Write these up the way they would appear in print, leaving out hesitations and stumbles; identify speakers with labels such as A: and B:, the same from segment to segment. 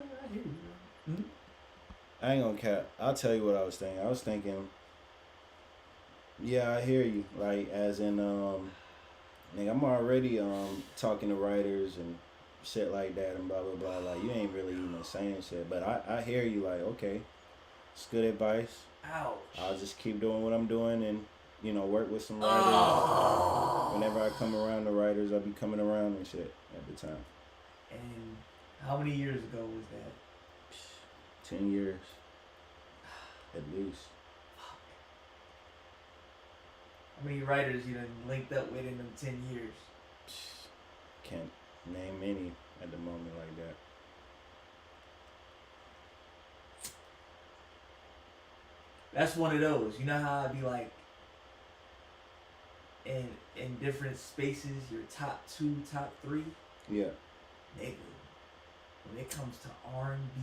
A: I hear you, bro. Mhm.
B: I ain't gonna cap. I'll tell you what I was thinking. I was thinking, yeah, I hear you. Like, as in, nigga, I'm already talking to writers and shit like that and blah blah blah. Like, you ain't really even saying shit, but I hear you. Like, okay, it's good advice. I'll
A: Ouch.
B: just keep doing what I'm doing and work with some writers. Whenever I come
A: Oh.
B: around the writers, I'll be coming around and shit at the time.
A: And how many years ago was that?
B: 10 years at least.
A: How many writers you done linked up with in them 10 years?
B: Can't name any at the moment like that.
A: That's one of those. You know how I'd be like in different spaces, your top two, top three?
B: Yeah.
A: Nigga, when it comes to R&B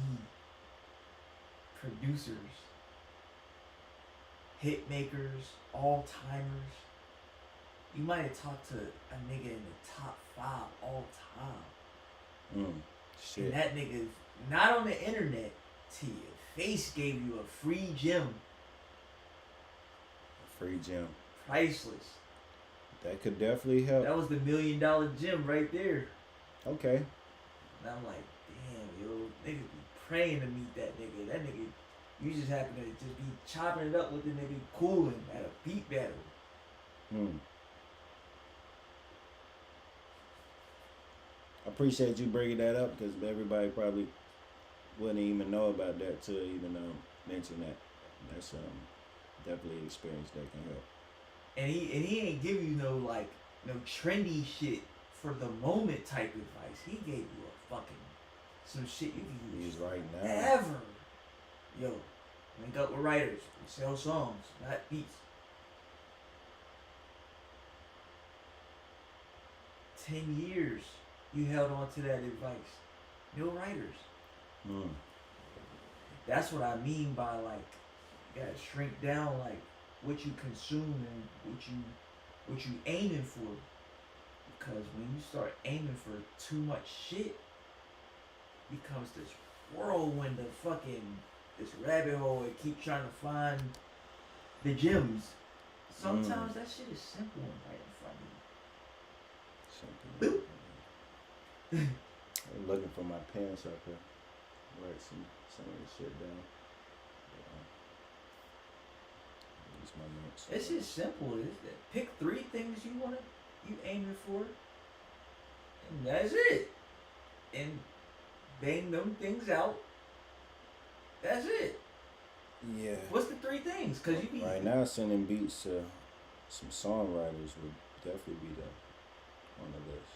A: producers, hit makers, all timers, you might have talked to a nigga in the top five all time.
B: Mm.
A: And
B: Shit.
A: that nigga, not on the internet, to your face gave you a free gem.
B: Free gym.
A: Priceless.
B: That could definitely help.
A: That was the $1 million gem right there.
B: Okay.
A: And I'm like, damn, yo, niggas be praying to meet that nigga. That nigga, you just happen to just be chopping it up with the nigga cooling at a beat battle.
B: Mm. I appreciate you bringing that up because everybody probably wouldn't even know about that to even mention that. That's definitely an experience that can help.
A: And he ain't give you no like no trendy shit for the moment type advice. He gave you a fucking some shit you can use
B: He's right now.
A: forever. Yo, link up with writers. We sell songs, not beats. 10 years you held on to that advice. No writers.
B: Mm.
A: That's what I mean by like you gotta shrink down like what you consume and what you aiming for. Because when you start aiming for too much shit, it becomes this whirlwind of fucking this rabbit hole and keep trying to find the gems.
B: Mm.
A: Sometimes that shit is simple and right in front
B: Something.
A: of you.
B: I'm looking for my pants up here. Write some of this shit down. Use my notes.
A: It's just simple. It's that. Pick three things you aiming for, and that's it. And bang them things out. That's it.
B: Yeah.
A: What's the three things? Cause you be
B: Right now, sending beats to some songwriters would definitely be on the list.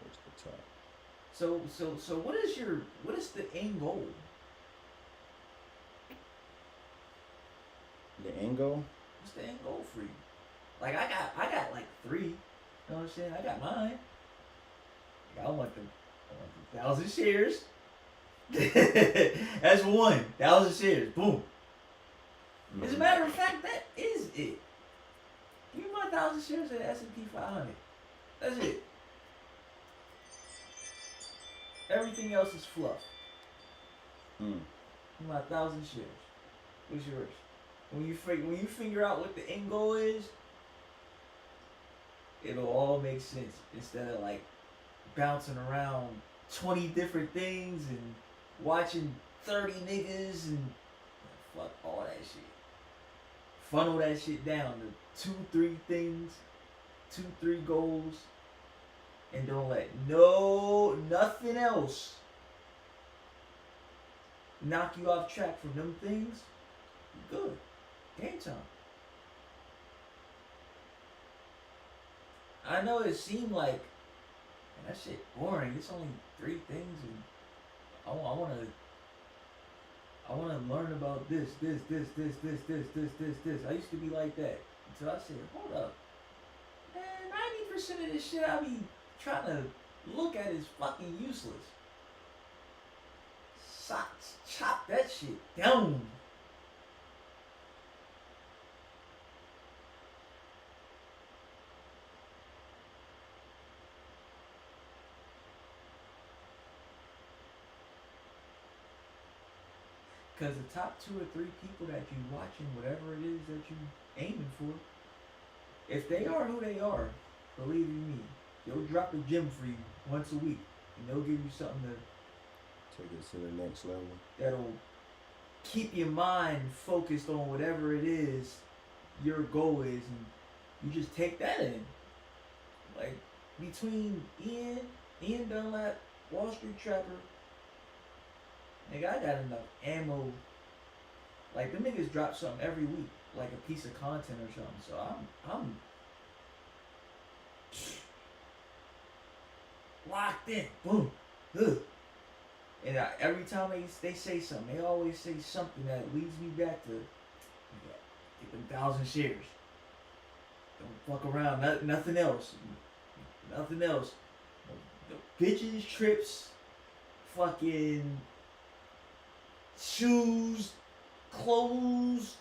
B: Towards the top.
A: so what is the end goal?
B: The Ango?
A: What's the end goal for you? Like I got like three. You know what I'm saying? I got mine. Like, I want the 1,000 shares. That's 1,000 shares. Boom. As a
B: Mm-hmm.
A: matter of fact, that is it. Give me my 1,000 shares at S&P 500. That's it. Everything else is fluff.
B: Mm.
A: Give me my 1,000 shares. What's yours? When you figure out what the end goal is, it'll all make sense instead of like bouncing around 20 different things and watching 30 niggas and fuck all that shit. Funnel that shit down to two, three things, two, three goals, and don't let nothing else knock you off track from them things. You good. Game time. I know it seemed like man, that shit boring. It's only three things, and I wanna learn about this. I used to be like that until I said, hold up, man, 90% of this shit I be trying to look at is fucking useless. Socks, chop that shit down. Because the top 2 or 3 people that you watching, whatever it is that you aiming for, if they are who they are, believe you me, they'll drop a gym for you once a week, and they'll give you something
B: Take it to the next level.
A: that'll keep your mind focused on whatever it is your goal is, and you just take that in. Like between Ian Dunlap, Wall Street Trapper, nigga, I got enough ammo. Like them niggas drop something every week, like a piece of content or something. So I'm locked in. Boom. Ugh. And every time they say something, they always say something that leads me back to get them 1,000 shares. Don't fuck around. Nothing else. Nothing else. The bitches, trips, fucking shoes, clothes,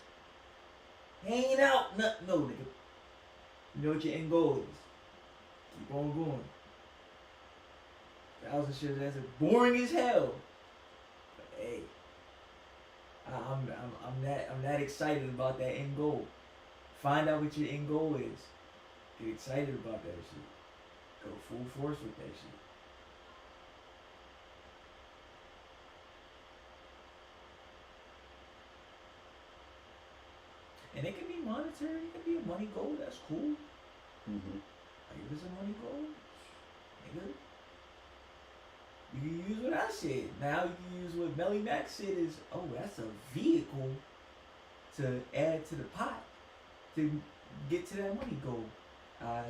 A: hanging out. No, nigga. You know what your end goal is. Keep on going. 1,000 shares. That's boring as hell. But hey, I'm that excited about that end goal. Find out what your end goal is. Get excited about that shit. Go full force with that shit. And it can be monetary. It can be a money goal. That's cool.
B: Mm-hmm.
A: Like if it's a money goal, nigga, you can use what I said. Now you can use what Melly Mac said is, oh, that's a vehicle to add to the pot to get to that money goal. I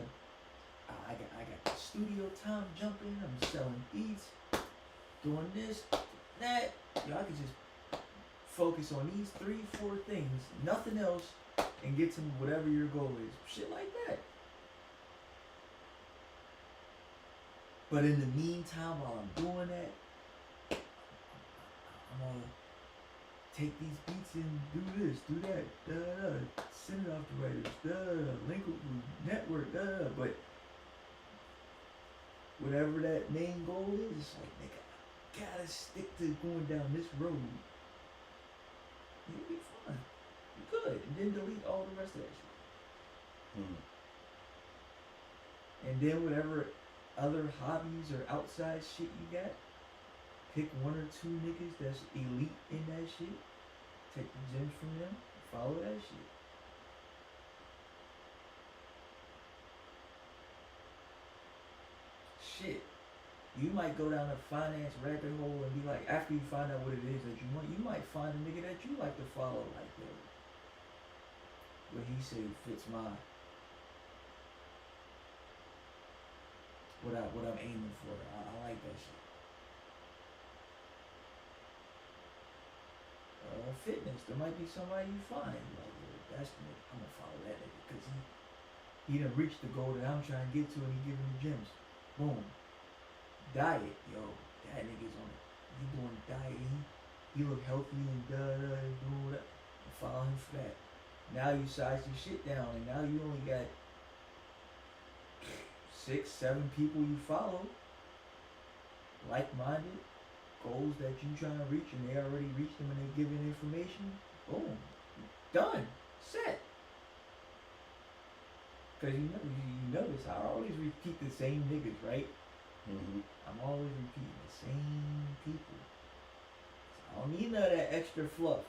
A: got the studio time jumping. I'm selling beats, doing this, that. Y'all can just focus on these 3-4 things, nothing else, and get to whatever your goal is. Shit like that. But in the meantime, while I'm doing that, I'm gonna take these beats and do this, do that, send it off to writers, link with network, but whatever that main goal is, it's like, nigga, I gotta stick to going down this road. It'll be fun. You could, and then delete all the rest of that shit. And then whatever other hobbies or outside shit you got, pick 1 or 2 niggas that's elite in that shit, take the gems from them, follow that shit. Shit. You might go down a finance rabbit hole and be like, after you find out what it is that you want, you might find a nigga that you like to follow, like what he say fits my what I'm aiming for. I like that shit. Fitness. There might be somebody you find like, that's the nigga. I'm gonna follow that nigga because he done reached the goal that I'm trying to get to, and he giving me gems. Boom. Diet, yo, that nigga's on it. He doing diet. He look healthy and doing that. Follow him for that. Now you size your shit down, and now you only got 6, 7 people you follow, like-minded, goals that you trying to reach, and they already reached them, and they giving information. Boom, done, set. Cause you notice I always repeat the same niggas, right?
B: Mm-hmm.
A: I'm always repeating the same people. So I don't need none of that extra fluff.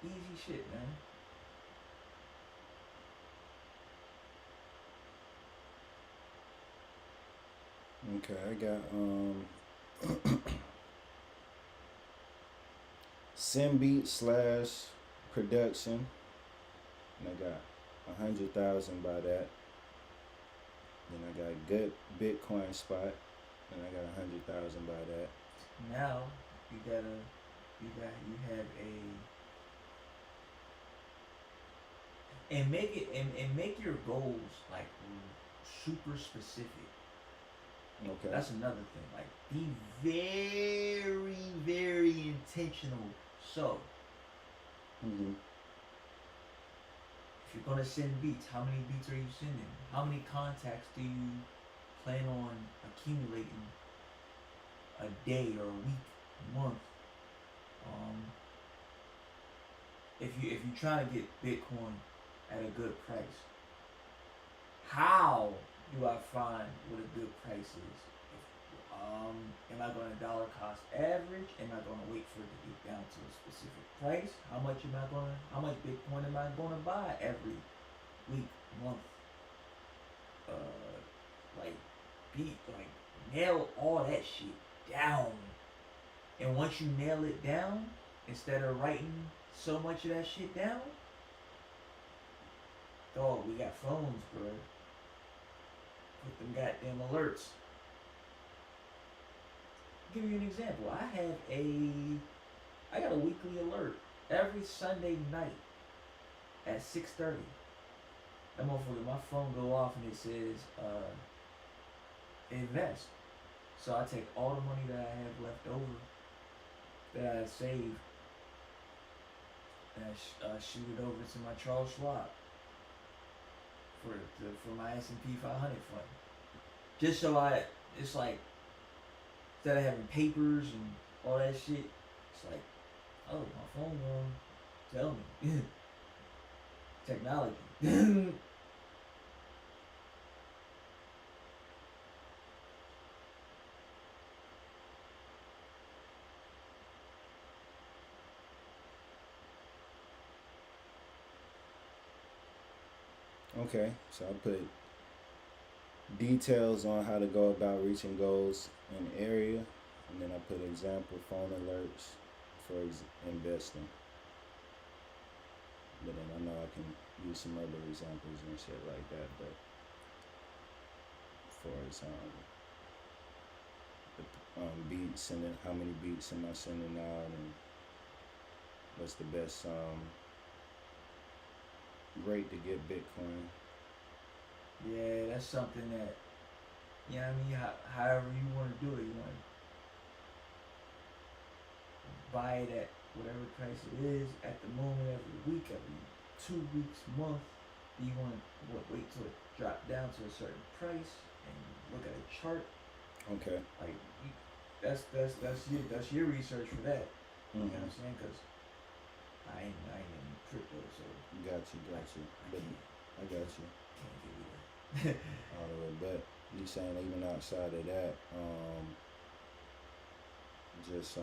A: Easy shit, man.
B: Okay, I got Simbeat / production, and I got 100,000 by that. Then I got a good Bitcoin spot, and I got 100,000 by that.
A: Now you have and make it and make your goals like super specific.
B: Okay.
A: That's another thing. Like, be very, very intentional. So,
B: Mm-hmm.
A: if you're gonna send beats, how many beats are you sending? How many contacts do you plan on accumulating a day or a week, month? Um, if you trying to get Bitcoin at a good price, how do I find what a good price is? Am I going to dollar cost average? Am I going to wait for it to get down to a specific price? How much Bitcoin am I going to buy every week, month? Like, nail all that shit down. And once you nail it down, instead of writing so much of that shit down, dog, we got phones, bro. Put them goddamn alerts. I'll give you an example. I got a weekly alert every Sunday night at 6:30. That motherfucker, my phone go off and it says invest. So I take all the money that I have left over that I saved and I shoot it over to my Charles Schwab for my S&P 500 fund. Just so it's like instead of having papers and all that shit, it's like, oh, my phone gonna tell me. Technology.
B: Okay. So I put details on how to go about reaching goals in the area, and then I put example phone alerts for investing. But then I know I can use some other examples and shit like that. But for example, beats, sending how many beats am I sending out, and what's the best rate to get Bitcoin.
A: Yeah, that's something that, you know what I mean? However you want to do it, you want to buy it at whatever price it is at the moment, every week, every 2 weeks, month. You want to wait till it drop down to a certain price and look at a chart.
B: Okay.
A: Like, that's your research for that. You know what I'm saying? Because I ain't in crypto, so
B: Got you. But I got you.
A: can't give you that.
B: All the way. But you saying even outside of that, just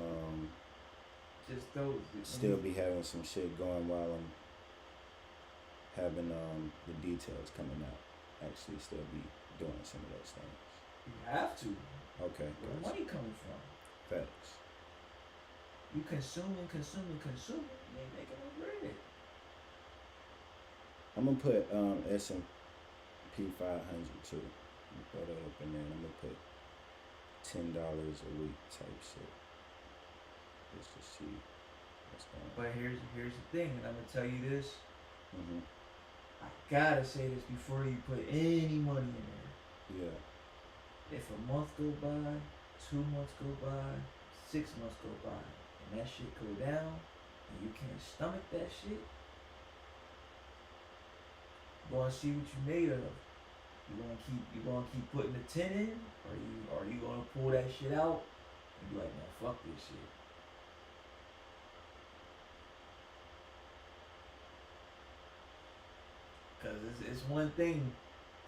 A: Just those.
B: still be having some shit going while I'm having the details coming out. Actually, still be doing some of those things.
A: You have to.
B: Okay.
A: Where the money coming from?
B: Facts.
A: You consuming, you ain't making no bread.
B: I'm gonna put S&P 500 too. Throw that up in there. And I'm gonna put $10 a week type shit. Just to see what's going on.
A: But here's the thing, and I'm gonna tell you this.
B: Mhm.
A: I gotta say this before you put any money in there.
B: Yeah.
A: If a month go by, 2 months go by, 6 months go by, and that shit go down, and you can't stomach that shit, you gonna see what you made of. You gonna keep putting the 10 in, or you gonna pull that shit out and be like, man, fuck this shit. Cause it's one thing,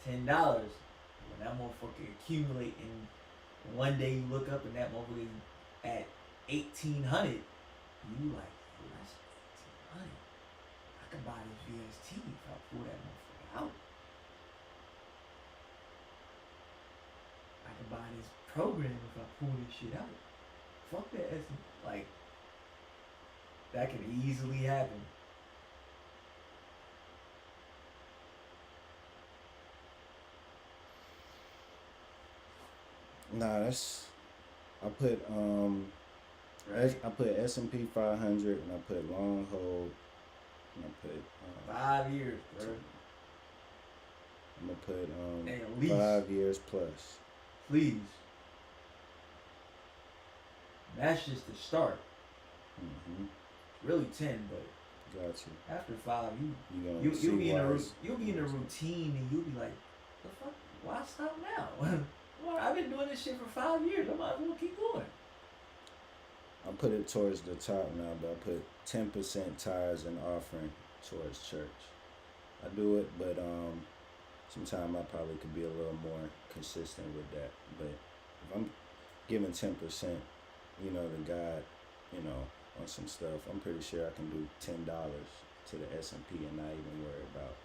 A: $10, when that motherfucker accumulate and one day you look up and that motherfucker is at 1,800, you like, oh, that's 1,800. I can buy this VST if I pull that motherfucker out. I can buy this program if I pull this shit out. Fuck that. Like, that could easily happen.
B: Nah, that's. I put
A: Right?
B: I put S&P 500 and I put long hold and I put
A: 5 years, bro.
B: I'm gonna put
A: At least
B: 5 years plus.
A: please. And that's just the start.
B: Mm-hmm.
A: It's really 10, but
B: Got you.
A: after 5,
B: You gonna
A: you
B: see
A: you'll be in
B: why
A: a
B: it's-
A: you'll be in a routine, and you'll be like, the fuck? Why stop now? Well, I've been doing this shit for 5 years. I might as well keep going.
B: I put it towards the top now, but I put 10% tithes and offering towards church. I do it, but sometimes I probably could be a little more consistent with that. But if I'm giving 10%, to God, on some stuff, I'm pretty sure I can do $10 to the S&P and not even worry about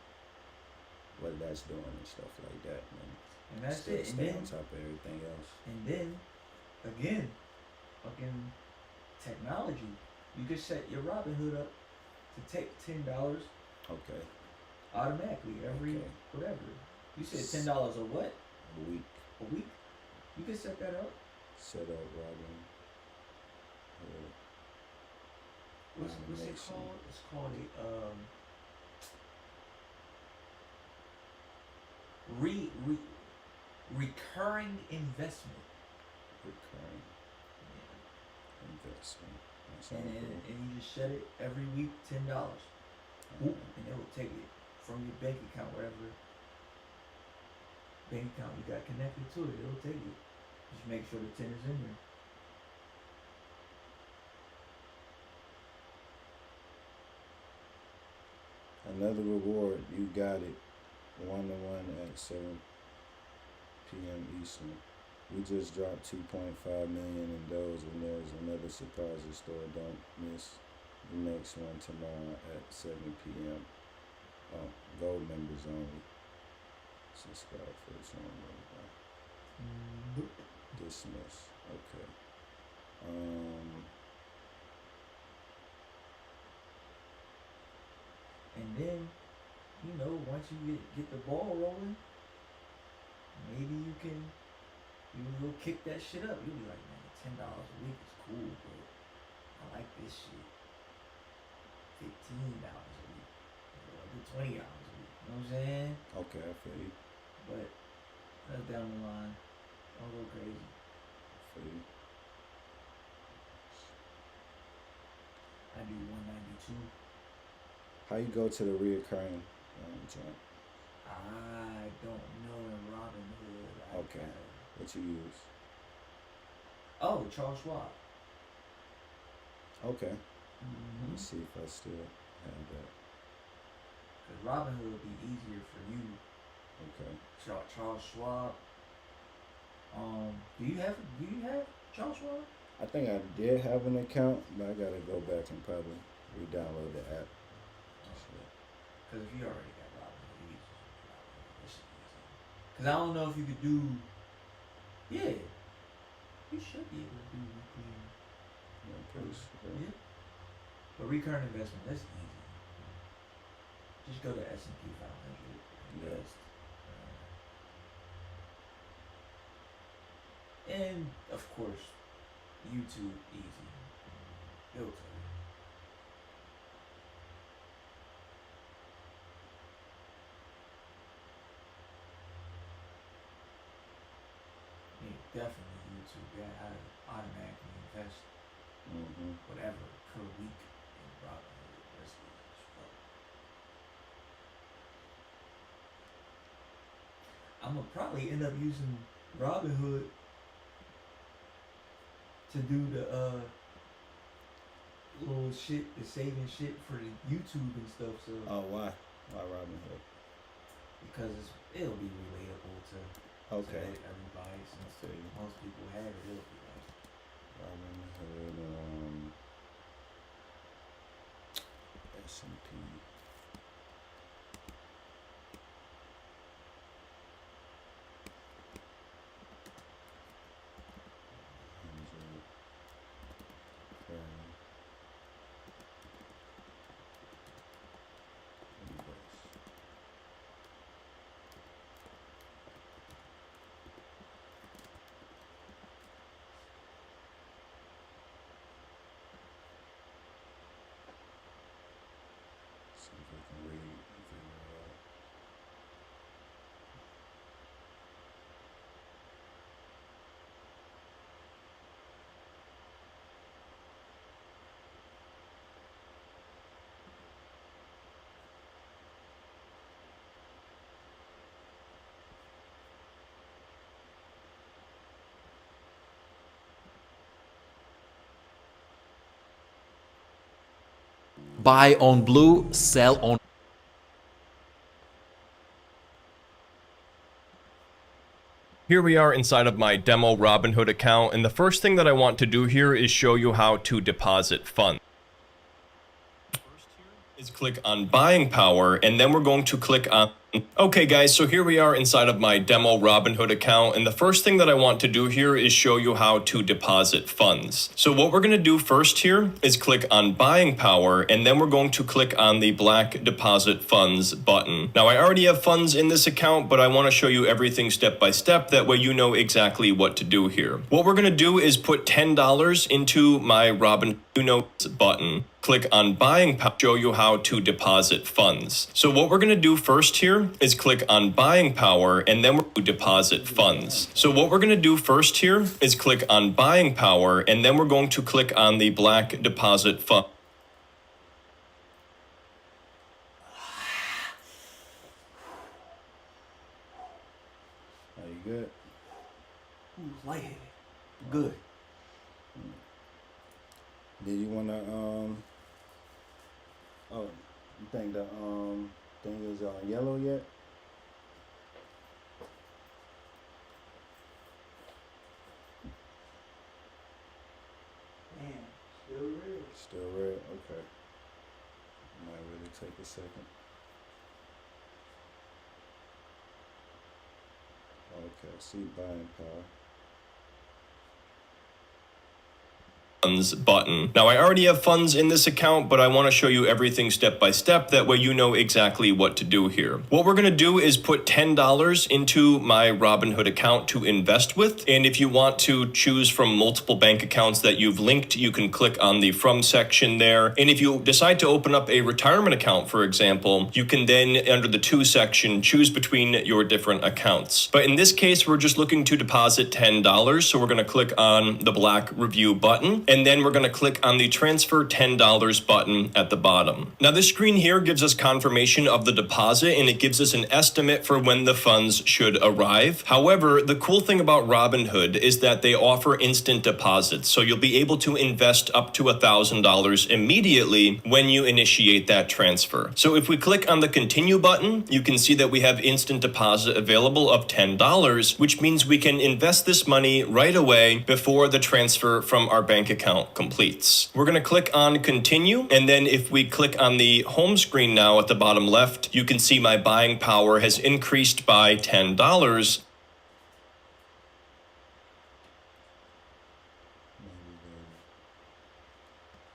B: what that's doing and stuff like that,
A: And
B: and
A: that's
B: still
A: it.
B: stay on top of everything else.
A: And then, again, fucking technology. You just set your Robinhood up to take $10
B: Okay.
A: automatically every
B: Okay.
A: whatever. You said $10 a what?
B: A week.
A: A week? You can set that up.
B: Set up Robin.
A: What's it
B: Automation.
A: called? It's called a recurring investment.
B: Recurring
A: Yeah.
B: investment. That's
A: And,
B: all
A: and
B: cool.
A: and you just set it every week $10.
B: Alright.
A: And it will take it from your bank account, whatever bank account you got connected to it, it'll take it. Just make sure the 10 is in there.
B: Another reward. You got it. 1-to-1 at 7 p.m. Eastern. We just dropped 2.5 million in those, and there's another surprise in store. Don't miss the next one tomorrow at 7 p.m. Oh, gold members only. Subscribe for its own. Dismiss. Okay.
A: And then, once you get the ball rolling, maybe you'll kick that shit up. You'll be like, man, $10 a week is cool, but I like this shit. $15 a week. Or do $20 a week. You know what I'm saying?
B: Okay, I feel you.
A: But that's down the line. Don't go crazy.
B: I feel you.
A: I do 192.
B: How you go to the reoccurring joint?
A: I don't know in Robinhood.
B: Okay. What you use?
A: Oh, Charles Schwab.
B: Okay.
A: Mm-hmm.
B: Let's see if I still have that.
A: Because Robinhood would be easier for you.
B: Okay.
A: Charles Schwab. Do you have Charles Schwab?
B: I think I did have an account, but I gotta go back and probably re-download the app.
A: Because if you already got Robinhood, you can just use Robinhood. This should be easy. Because I don't know if you could do. Yeah. You should be able to do weekly.
B: Yeah, I'm pretty sure.
A: Yeah. But recurrent investment, that's easy. Just go to S&P 500.
B: Yeah.
A: Invest. And of course, YouTube easy. It'll tell you. Yeah, definitely YouTube. Yeah, how to automatically invest
B: Mm-hmm.
A: whatever per week in Robinhood. That's easy as fuck. I'm gonna probably end up using Robinhood to do the little shit, the saving shit for the YouTube and stuff. So
B: Oh, why? Why Robinhood?
A: because it'll be relatable to
B: Okay.
A: everybody, since
B: I feel you.
A: most people have it. It'll be like
B: Robinhood, S&P.
C: buy on blue, sell on.
D: Here we are inside of my demo Robinhood account, and the first thing that I want to do here is show you how to deposit funds. Is click on buying power, and then we're going to click on. Okay guys, so here we are inside of my demo Robinhood account, and the first thing that I want to do here is show you how to deposit funds. So what we're going to do first here is click on buying power, and then we're going to click on the black deposit funds button. Now I already have funds in this account, but I want to show you everything step by step, that way you know exactly what to do here. What we're going to do is put $10 into my Robinhood Notes button. Click on buying power, show you how to deposit funds. So what we're going to do first here is click on buying power, and then we're going to deposit funds. So what we're going to do first here is click on buying power, and then we're going to click on the black deposit fund.
B: Are you good?
A: Ooh, lightheaded. Good.
B: Did you wanna oh, you think the thing is yellow yet?
A: Man, still red.
B: Still red? Okay. Might really take a second. Okay, see buying power.
D: Funds button. Now I already have funds in this account, but I want to show you everything step by step, that way you know exactly what to do here. What we're going to do is put $10 into my Robinhood account to invest with, and if you want to choose from multiple bank accounts that you've linked, you can click on the from section there. And if you decide to open up a retirement account, for example, you can then under the to section choose between your different accounts. But in this case, we're just looking to deposit $10, so we're going to click on the black review button, and then we're going to click on the transfer $10 button at the bottom. Now this screen here gives us confirmation of the deposit, and it gives us an estimate for when the funds should arrive. However, the cool thing about Robinhood is that they offer instant deposits, so you'll be able to invest up to $1,000 immediately when you initiate that transfer. So if we click on the continue button, you can see that we have instant deposit available of $10, which means we can invest this money right away before the transfer from our bank account completes. We're going to click on continue, and then if we click on the home screen now at the bottom left, you can see my buying power has increased by $10.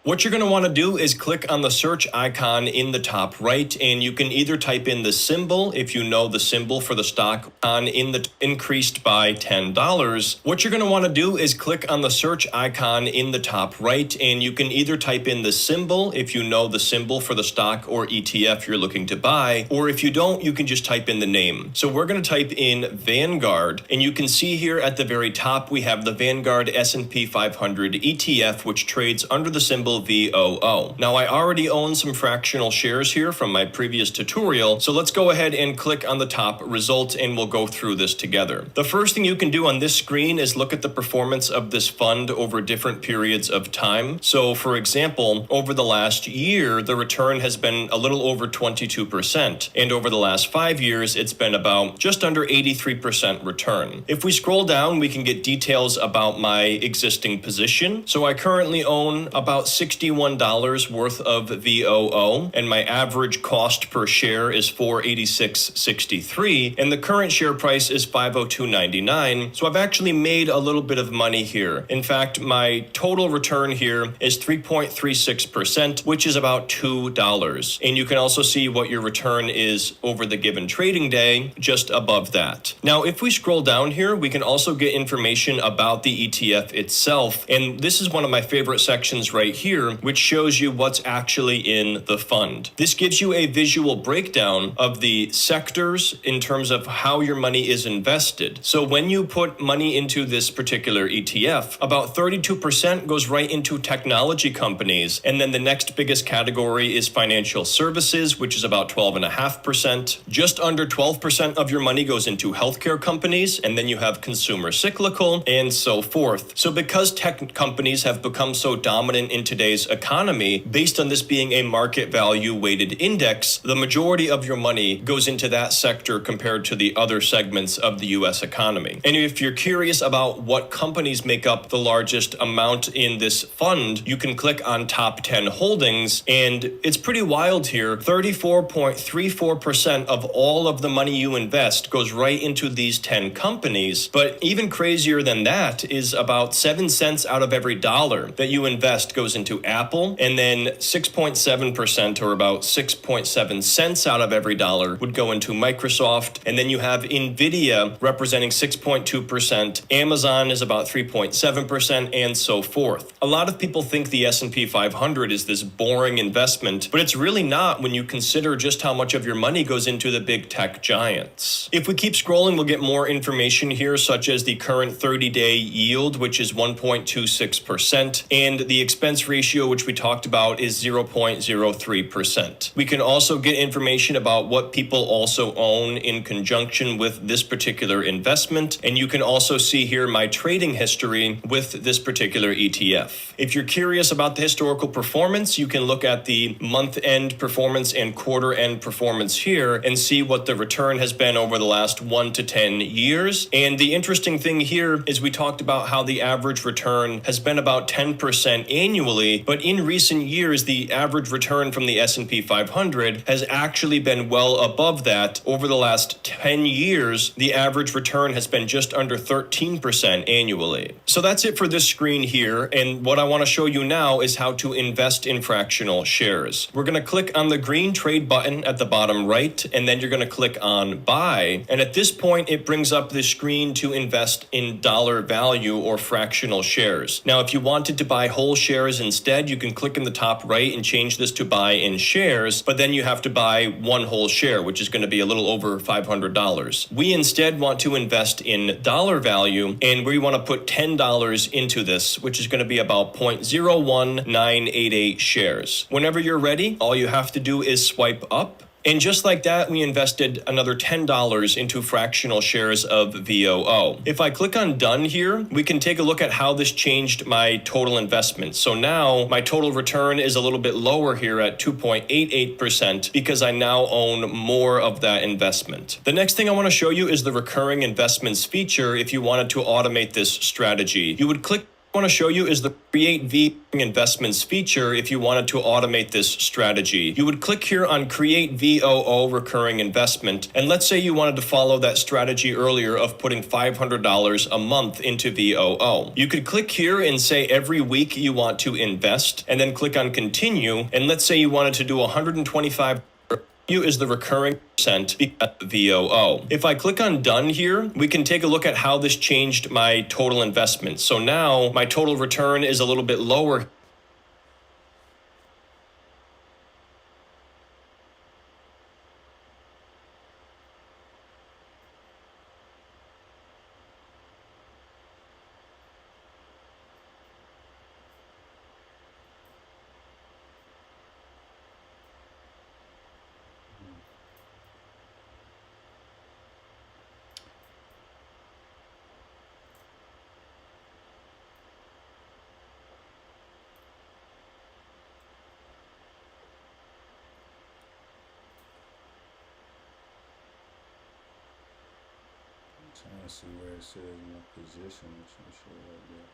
D: What you're going to want to do is click on the search icon in the top right, and you can either type in the symbol, if you know the symbol for the stock, on in the increased by $10. What you're going to want to do is click on the search icon in the top right, and you can either type in the symbol, if you know the symbol for the stock or ETF you're looking to buy, or if you don't, you can just type in the name. So we're going to type in Vanguard, and you can see here at the very top, we have the Vanguard S&P 500 ETF, which trades under the symbol VOO. Now I already own some fractional shares here from my previous tutorial, so let's go ahead and click on the top result, and we'll go through this together. The first thing you can do on this screen is look at the performance of this fund over different periods of time. So for example, over the last year, the return has been a little over 22%, and over the last 5 years, it's been about just under 83% return. If we scroll down, we can get details about my existing position. So I currently own about $61 worth of VOO, and my average cost per share is $486.63, and the current share price is $502.99. So I've actually made a little bit of money here. In fact, my total return here is 3.36%, which is about $2. And you can also see what your return is over the given trading day, just above that. Now, if we scroll down here, we can also get information about the ETF itself. And this is one of my favorite sections right here, which shows you what's actually in the fund. This gives you a visual breakdown of the sectors in terms of how your money is invested. So when you put money into this particular ETF, about 32% goes right into technology companies. And then the next biggest category is financial services, which is about 12.5%. Just under 12% of your money goes into healthcare companies. And then you have consumer cyclical and so forth. So because tech companies have become so dominant into today's economy, based on this being a market value weighted index, the majority of your money goes into that sector compared to the other segments of the US economy. And if you're curious about what companies make up the largest amount in this fund, you can click on top 10 holdings, and it's pretty wild here. 34.34% of all of the money you invest goes right into these 10 companies. But even crazier than that is about 7 cents out of every dollar that you invest goes into Apple, and then 6.7%, or about 6.7 cents out of every dollar, would go into Microsoft. And then you have Nvidia representing 6.2%, Amazon is about 3.7%, and so forth. A lot of people think the S&P 500 is this boring investment, but it's really not when you consider just how much of your money goes into the big tech giants. If we keep scrolling, we'll get more information here, such as the current 30-day yield, which is 1.26%, and the expense ratio, which we talked about, is 0.03%. We can also get information about what people also own in conjunction with this particular investment, and you can also see here my trading history with this particular ETF. If you're curious about the historical performance, you can look at the month-end performance and quarter-end performance here and see what the return has been over the last 1 to 10 years. And the interesting thing here is we talked about how the average return has been about 10% annually, but in recent years, the average return from the S&P 500 has actually been well above that. Over the last 10 years, the average return has been just under 13% annually. So that's it for this screen here, and what I want to show you now is how to invest in fractional shares. We're going to click on the green trade button at the bottom right, and then you're going to click on buy, and at this point it brings up the screen to invest in dollar value or fractional shares. Now if you wanted to buy whole shares instead, you can click in the top right and change this to buy in shares, but then you have to buy one whole share, which is going to be a little over $500. We instead want to invest in dollar value, and we want to put $10 into this, which is going to be about 0.01988 shares. Whenever you're ready, all you have to do is swipe up. And just like that, we invested another $10 into fractional shares of VOO. If I click on done here, we can take a look at how this changed my total investment. So now my total return is a little bit lower here at 2.88% because I now own more of that investment. The next thing I want to show you is the recurring investments feature if you wanted to automate this strategy. You would click I want to show you is the Create VOO Investments feature if you wanted to automate this strategy. You would click here on Create VOO Recurring Investment, and let's say you wanted to follow that strategy earlier of putting $500 a month into VOO. You could click here and say every week you want to invest, and then click on Continue, and let's say you wanted to do 125 is the recurring percent at VOO. If I click on done here, we can take a look at how this changed my total investment. So now my total return is a little bit lower.
B: Trying to see where it says my position or some shit like that.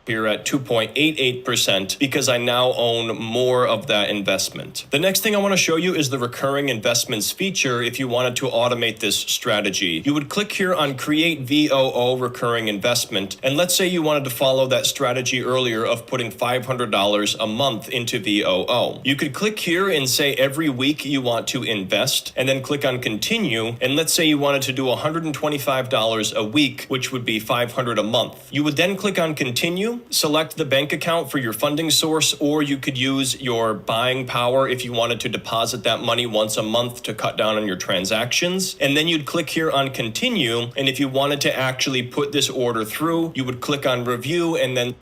D: here at 2.88% because I now own more of that investment. The next thing I want to show you is the recurring investments feature if you wanted to automate this strategy. You would click here on create VOO recurring investment, and let's say you wanted to follow that strategy earlier of putting $500 a month into VOO. You could click here and say every week you want to invest, and then click on continue, and let's say you wanted to do $125 a week, which would be $500 a month. You would then click on continue, select the bank account for your funding source, or you could use your buying power if you wanted to deposit that money once a month to cut down on your transactions. And then you'd click here on continue, and if you wanted to actually put this order through, you would click on review and then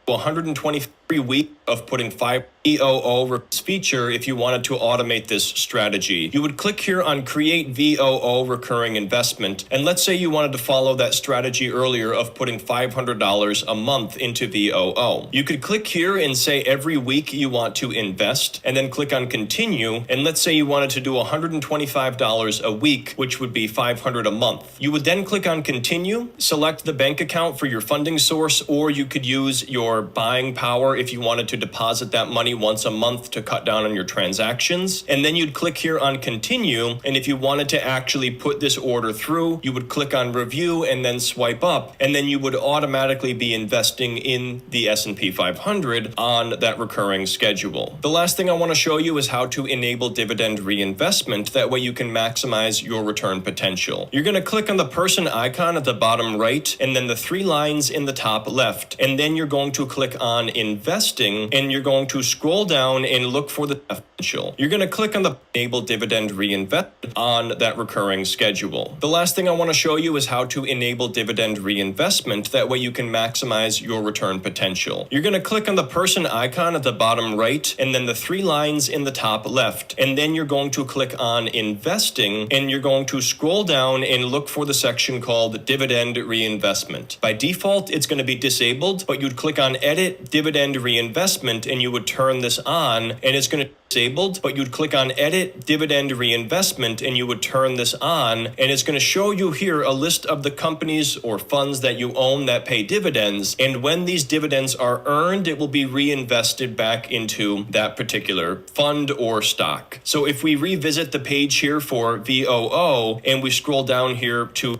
D: 123 weeks of putting 5 VOO feature if you wanted to automate this strategy. You would click here on create VOO recurring investment, and let's say you wanted to follow that strategy earlier of putting $500 a month into VOO. You could click here and say every week you want to invest, and then click on continue, and let's say you wanted to do $125 a week, which would be $500 a month. You would then click on continue, select the bank account for your funding source, or you could use your buying power if you wanted to deposit that money once a month to cut down on your transactions. And then you'd click here on continue, and if you wanted to actually put this order through, you would click on review and then swipe up, and then you would automatically be investing in the S&P 500 on that recurring schedule. The last thing I want to show you is how to enable dividend reinvestment. That way you can maximize your return potential. You're going to click on the person icon at the bottom right, and then the 3 lines in the top left, and then you're going to click on investing, and you're going to scroll down and look for the potential. You're going to click on the enable dividend reinvest on that recurring schedule. The last thing I want to show you is how to enable dividend reinvestment. That way you can maximize your return potential. You're going to click on the person icon at the bottom right, and then the 3 lines in the top left, and then you're going to click on investing, and you're going to scroll down and look for the section called dividend reinvestment. By default, it's going to be disabled, but you'd click on edit dividend reinvestment, and you would turn this on, and it's going to be disabled, but you'd click on edit dividend reinvestment, and you would turn this on, and it's going to show you here a list of the companies or funds that you own that pay dividends, and when these dividends are earned, it will be reinvested back into that particular fund or stock. So if we revisit the page here for VOO, and we scroll down here to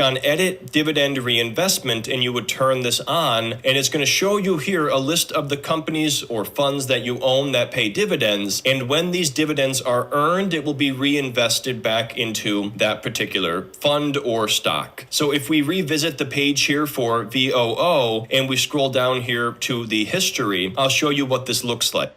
D: on edit dividend reinvestment, and you would turn this on, and it's going to show you here a list of the companies or funds that you own that pay dividends, and when these dividends are earned, it will be reinvested back into that particular fund or stock. So if we revisit the page here for VOO, and we scroll down here to the history, I'll show you what this looks like.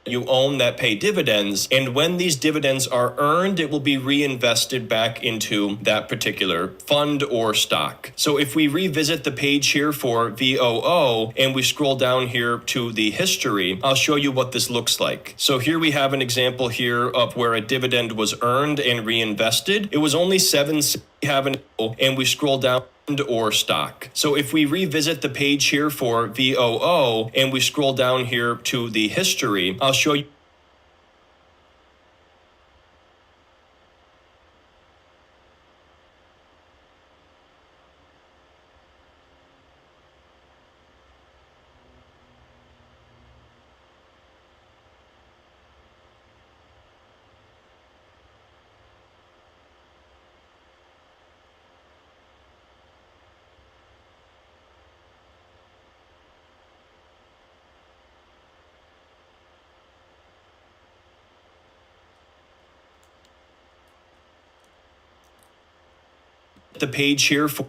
D: You own that pay dividends, and when these dividends are earned, it will be reinvested back into that particular fund or stock. So if we revisit the page here for VOO, and we scroll down here to the history, I'll show you what this looks like. So here we have an example here of where a dividend was earned and reinvested. It was only 7 cents. We have and we scroll down or stock. So if we revisit the page here for VOO, and we scroll down here to the history, I'll show you. The page here for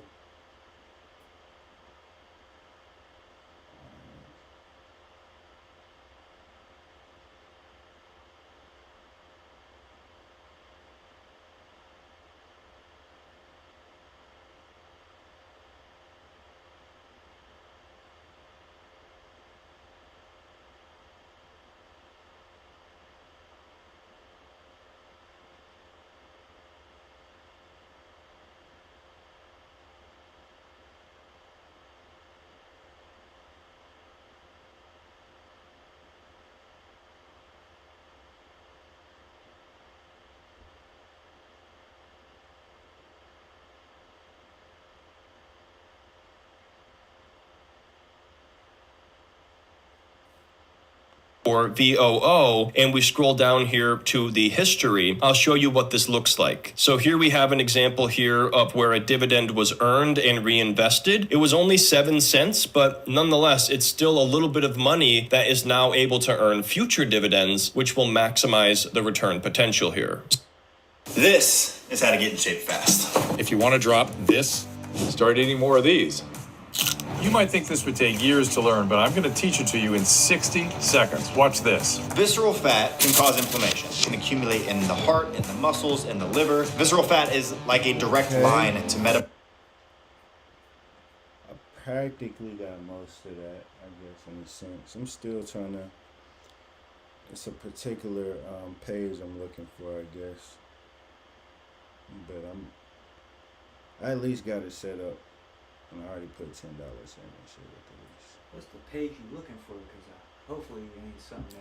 D: or VOO, and we scroll down here to the history, I'll show you what this looks like. So here we have an example here of where a dividend was earned and reinvested. It was only 7 cents, but nonetheless, it's still a little bit of money that is now able to earn future dividends, which will maximize the return potential here.
E: This is how to get in shape fast.
F: If you want to drop this, start eating more of these. You might think this would take years to learn, but I'm going to teach it to you in 60 seconds. Watch this.
E: Visceral fat can cause inflammation. It can accumulate in the heart, in the muscles, in the liver. Visceral fat is like a direct line to
B: I practically got most of that, I guess, in a sense. I'm still trying to. It's a particular page I'm looking for, I guess. But I at least got it set up. And I already put $10 in and shit at least.
A: What's the page you looking for? Because hopefully it ain't something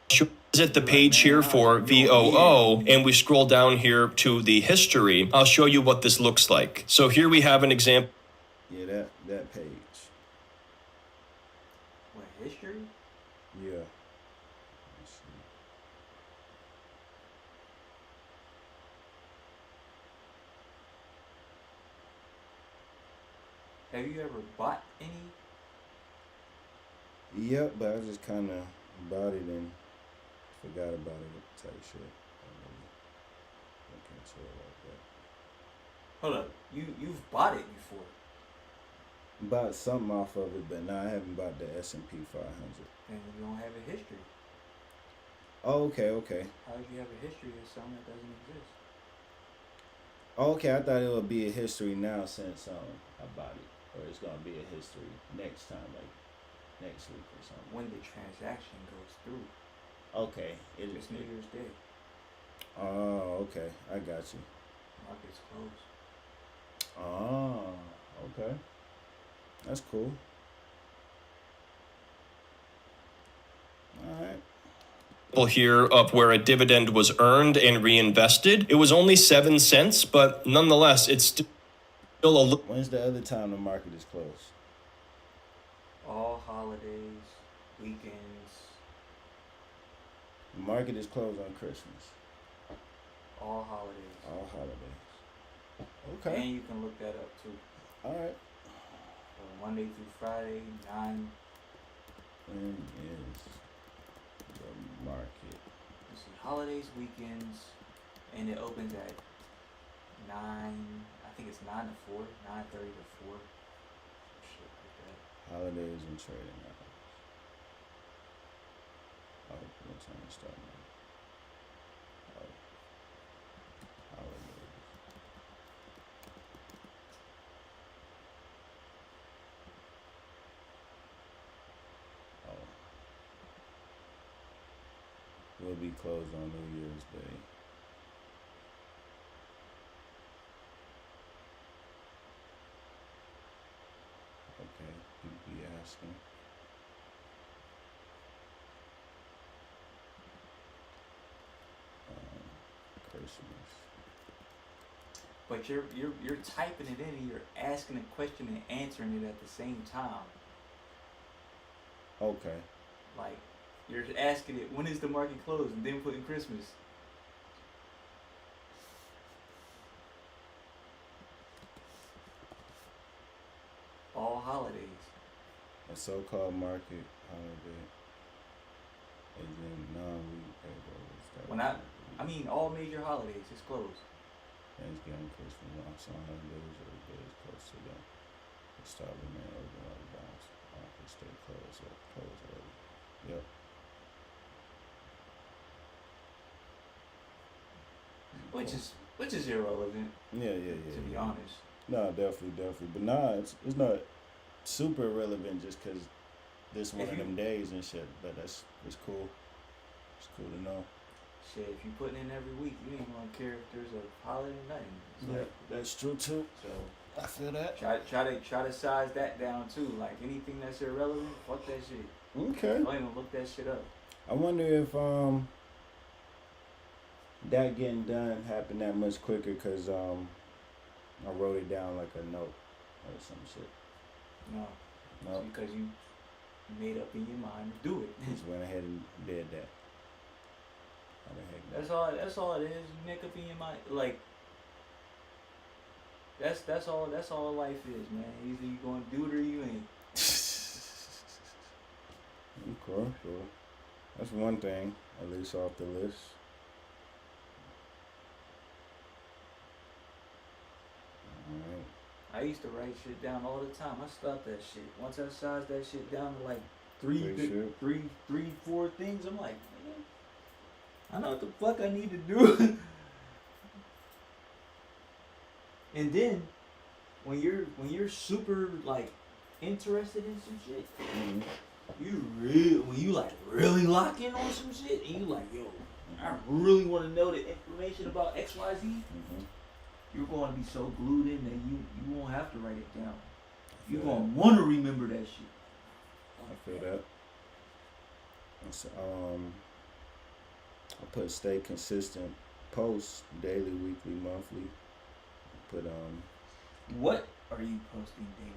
A: that.
D: Visit the page here for VOO, and we scroll down here to the history. I'll show you what this looks like. So here we have an example.
B: Yeah, that page.
A: What, history?
B: Yeah. Let's see.
A: Have you ever bought any?
B: Yep, but I just kind of bought it and forgot about it type shit. I don't really look into it like that.
A: Hold up, you've bought it before.
B: Bought something off of it, but now I haven't bought the S&P 500.
A: And you don't have a history.
B: Oh, okay.
A: How do you have a history of something that doesn't exist?
B: Oh, okay, I thought it would be a history now since I bought it. Or it's going to be a history next time, like next week or something.
A: When the transaction goes through.
B: Okay.
A: It's New Year's Day.
B: Oh, okay. I got you.
A: Market's closed.
B: Oh, okay. That's cool. All right.
D: Here of where a dividend was earned and reinvested. It was only 7 cents, but nonetheless, it's still a
B: When's the other time the market is closed?
A: All holidays, weekends,
B: The market is closed on Christmas.
A: all holidays.
B: All holidays. Okay.
A: And you can look that up too.
B: All right.
A: Monday through Friday, 9.
B: When is the market?
A: Let's see, holidays, weekends, and it opens at 9. I think it's 9 to 4, 9:30 to 4. Shit like that.
B: Holidays and trading hours. Oh, what time is starting now? Oh. Holidays. Oh. We'll be closed on New Year's Day. Okay, people be asking. Christmas.
A: But you're typing it in and you're asking a question and answering it at the same time.
B: Okay.
A: Like you're asking it, when is the market closed, and then putting Christmas. All holidays.
B: A so-called market holiday is in non-week payroll.
A: When I mean all major holidays is closed.
B: Thanksgiving, Christmas, lots on holidays, every day is close to them. The stock remain open on the bounce. Office stay closed or close early. Yep.
A: Which is irrelevant.
B: Yeah.
A: To be honest.
B: No, definitely. But nah, it's not super relevant just because this one of them days and shit. But it's cool. It's cool to know.
A: Shit, if you putting in every week, you ain't gonna care if there's a holiday or nothing. It's
B: Yeah,
A: like,
B: that's true too.
A: so
B: I feel that.
A: try to size that down too. Like anything that's irrelevant, fuck that shit.
B: Okay.
A: Don't even look that shit up.
B: I wonder if that getting done happened that much quicker because I wrote it down like a note or some shit.
A: No.
B: No.
A: Because you
G: made up in your mind to do it.
B: Just went ahead and did that. How the heck?
G: That's all it is. You make up in your mind. Like that's all life is, man. Either you gonna do it or you ain't.
B: Cool. That's one thing, at least off the list. Alright.
G: I used to write shit down all the time. I stopped that shit. Once I sized that shit down to like three, 4 things, I'm like, man, I know what the fuck I need to do. And then when you're super like interested in some shit, when you like really lock in on some shit, and you like, yo, I really want to know the information about XYZ. You're going to be so glued in that you won't have to write it down. You're going to want to remember that shit.
B: I feel that. So, I put stay consistent posts daily, weekly, monthly. Put
G: What are you posting daily?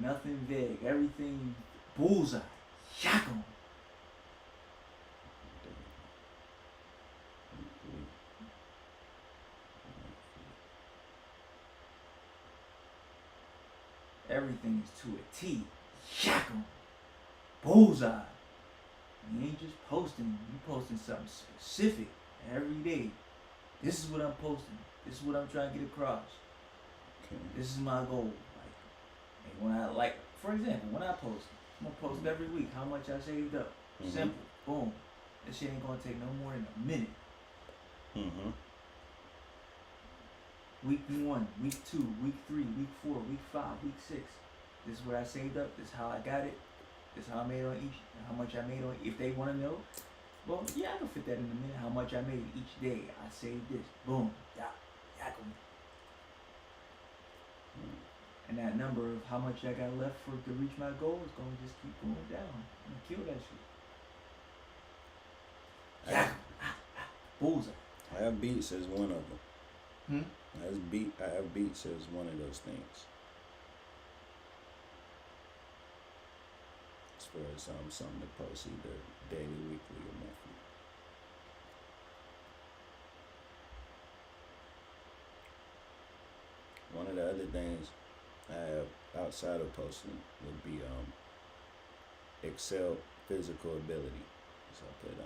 G: Nothing vague. Everything bullseye. Shock 'em. Everything is to a T. Shock 'em. Bullseye. You ain't just posting. You posting something specific every day. This is what I'm posting. This is what I'm trying to get across.
B: okay.
G: This is my goal. And when I for example, when I post, I'm gonna post every week how much I saved up. Simple. Boom. This shit ain't gonna take no more than a minute. Week 1, week 2, week 3, week 4, week 5, week 6. This is what I saved up. This is how I got it. This is how I made on each. How much I made on. If they want to know, well, yeah, I can fit that in a minute. How much I made each day. I saved this. Boom. Yeah. And that number of how much I got left to reach my goal is going to just keep going down. I'm going to kill that shit. Yeah. Bullseye.
B: I have beats as one of them. I have beats as one of those things. As far as something to post either daily, weekly, or monthly. One of the other things I have outside of posting would be excel physical ability. So I put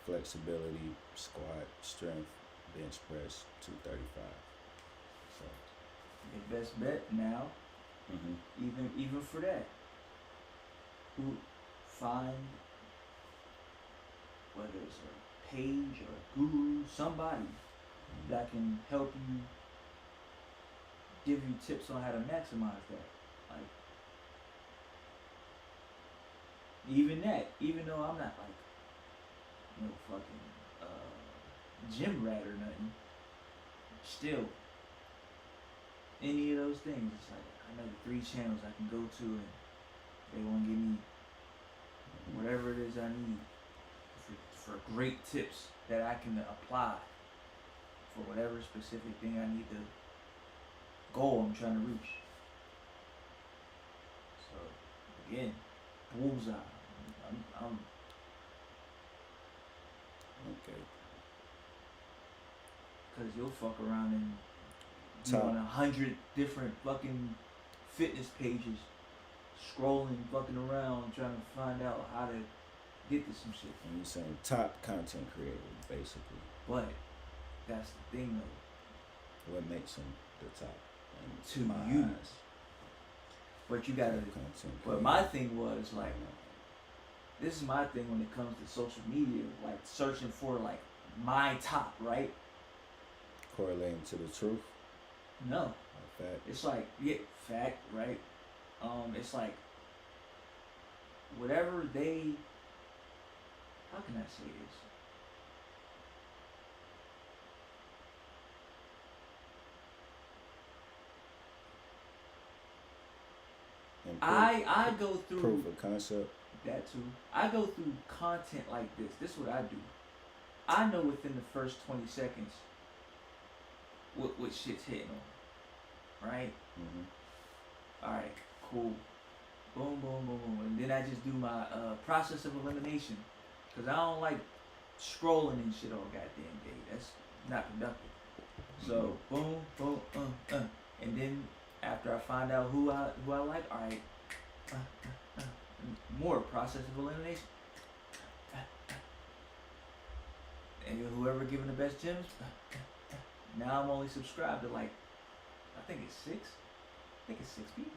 B: flexibility, squat, strength, bench press, 235. So
G: Your best bet now, even for that, who find, whether it's a page or a guru, somebody that can help you, give you tips on how to maximize that. Like, even though I'm not like, fucking gym rat or nothing, still, any of those things, it's like, I know the 3 channels I can go to and they want to give me whatever it is I need for great tips that I can apply for whatever specific thing I need to goal I'm trying to reach. So again, bullseye. I'm
B: okay.
G: Cause you'll fuck around and be
B: Top.
G: on 100 different fucking fitness pages, scrolling, fucking around, trying to find out how to get to some shit.
B: And you're saying top content creator, basically.
G: But that's the thing though.
B: What makes them the top? And
G: To
B: my
G: you.
B: eyes,
G: But you gotta.
B: top content
G: But
B: creator.
G: my thing was like, this is my thing when it comes to social media, like searching for like my top, right?
B: Correlating to the truth.
G: No,
B: Or fact.
G: it's like fact, right? It's like whatever they. How can I say this?
B: And
G: I I go through
B: proof of concept.
G: that too. I go through content like this. This is what I do. I know within the first 20 seconds what shit's hitting on. Right? Alright, cool. Boom, boom, boom, boom. And then I just do my process of elimination. Because I don't like scrolling and shit all goddamn day. That's not productive. So, boom, boom, and then after I find out who I like, alright, more process of elimination. And whoever giving the best gems, now I'm only subscribed to like, I think it's 6 people.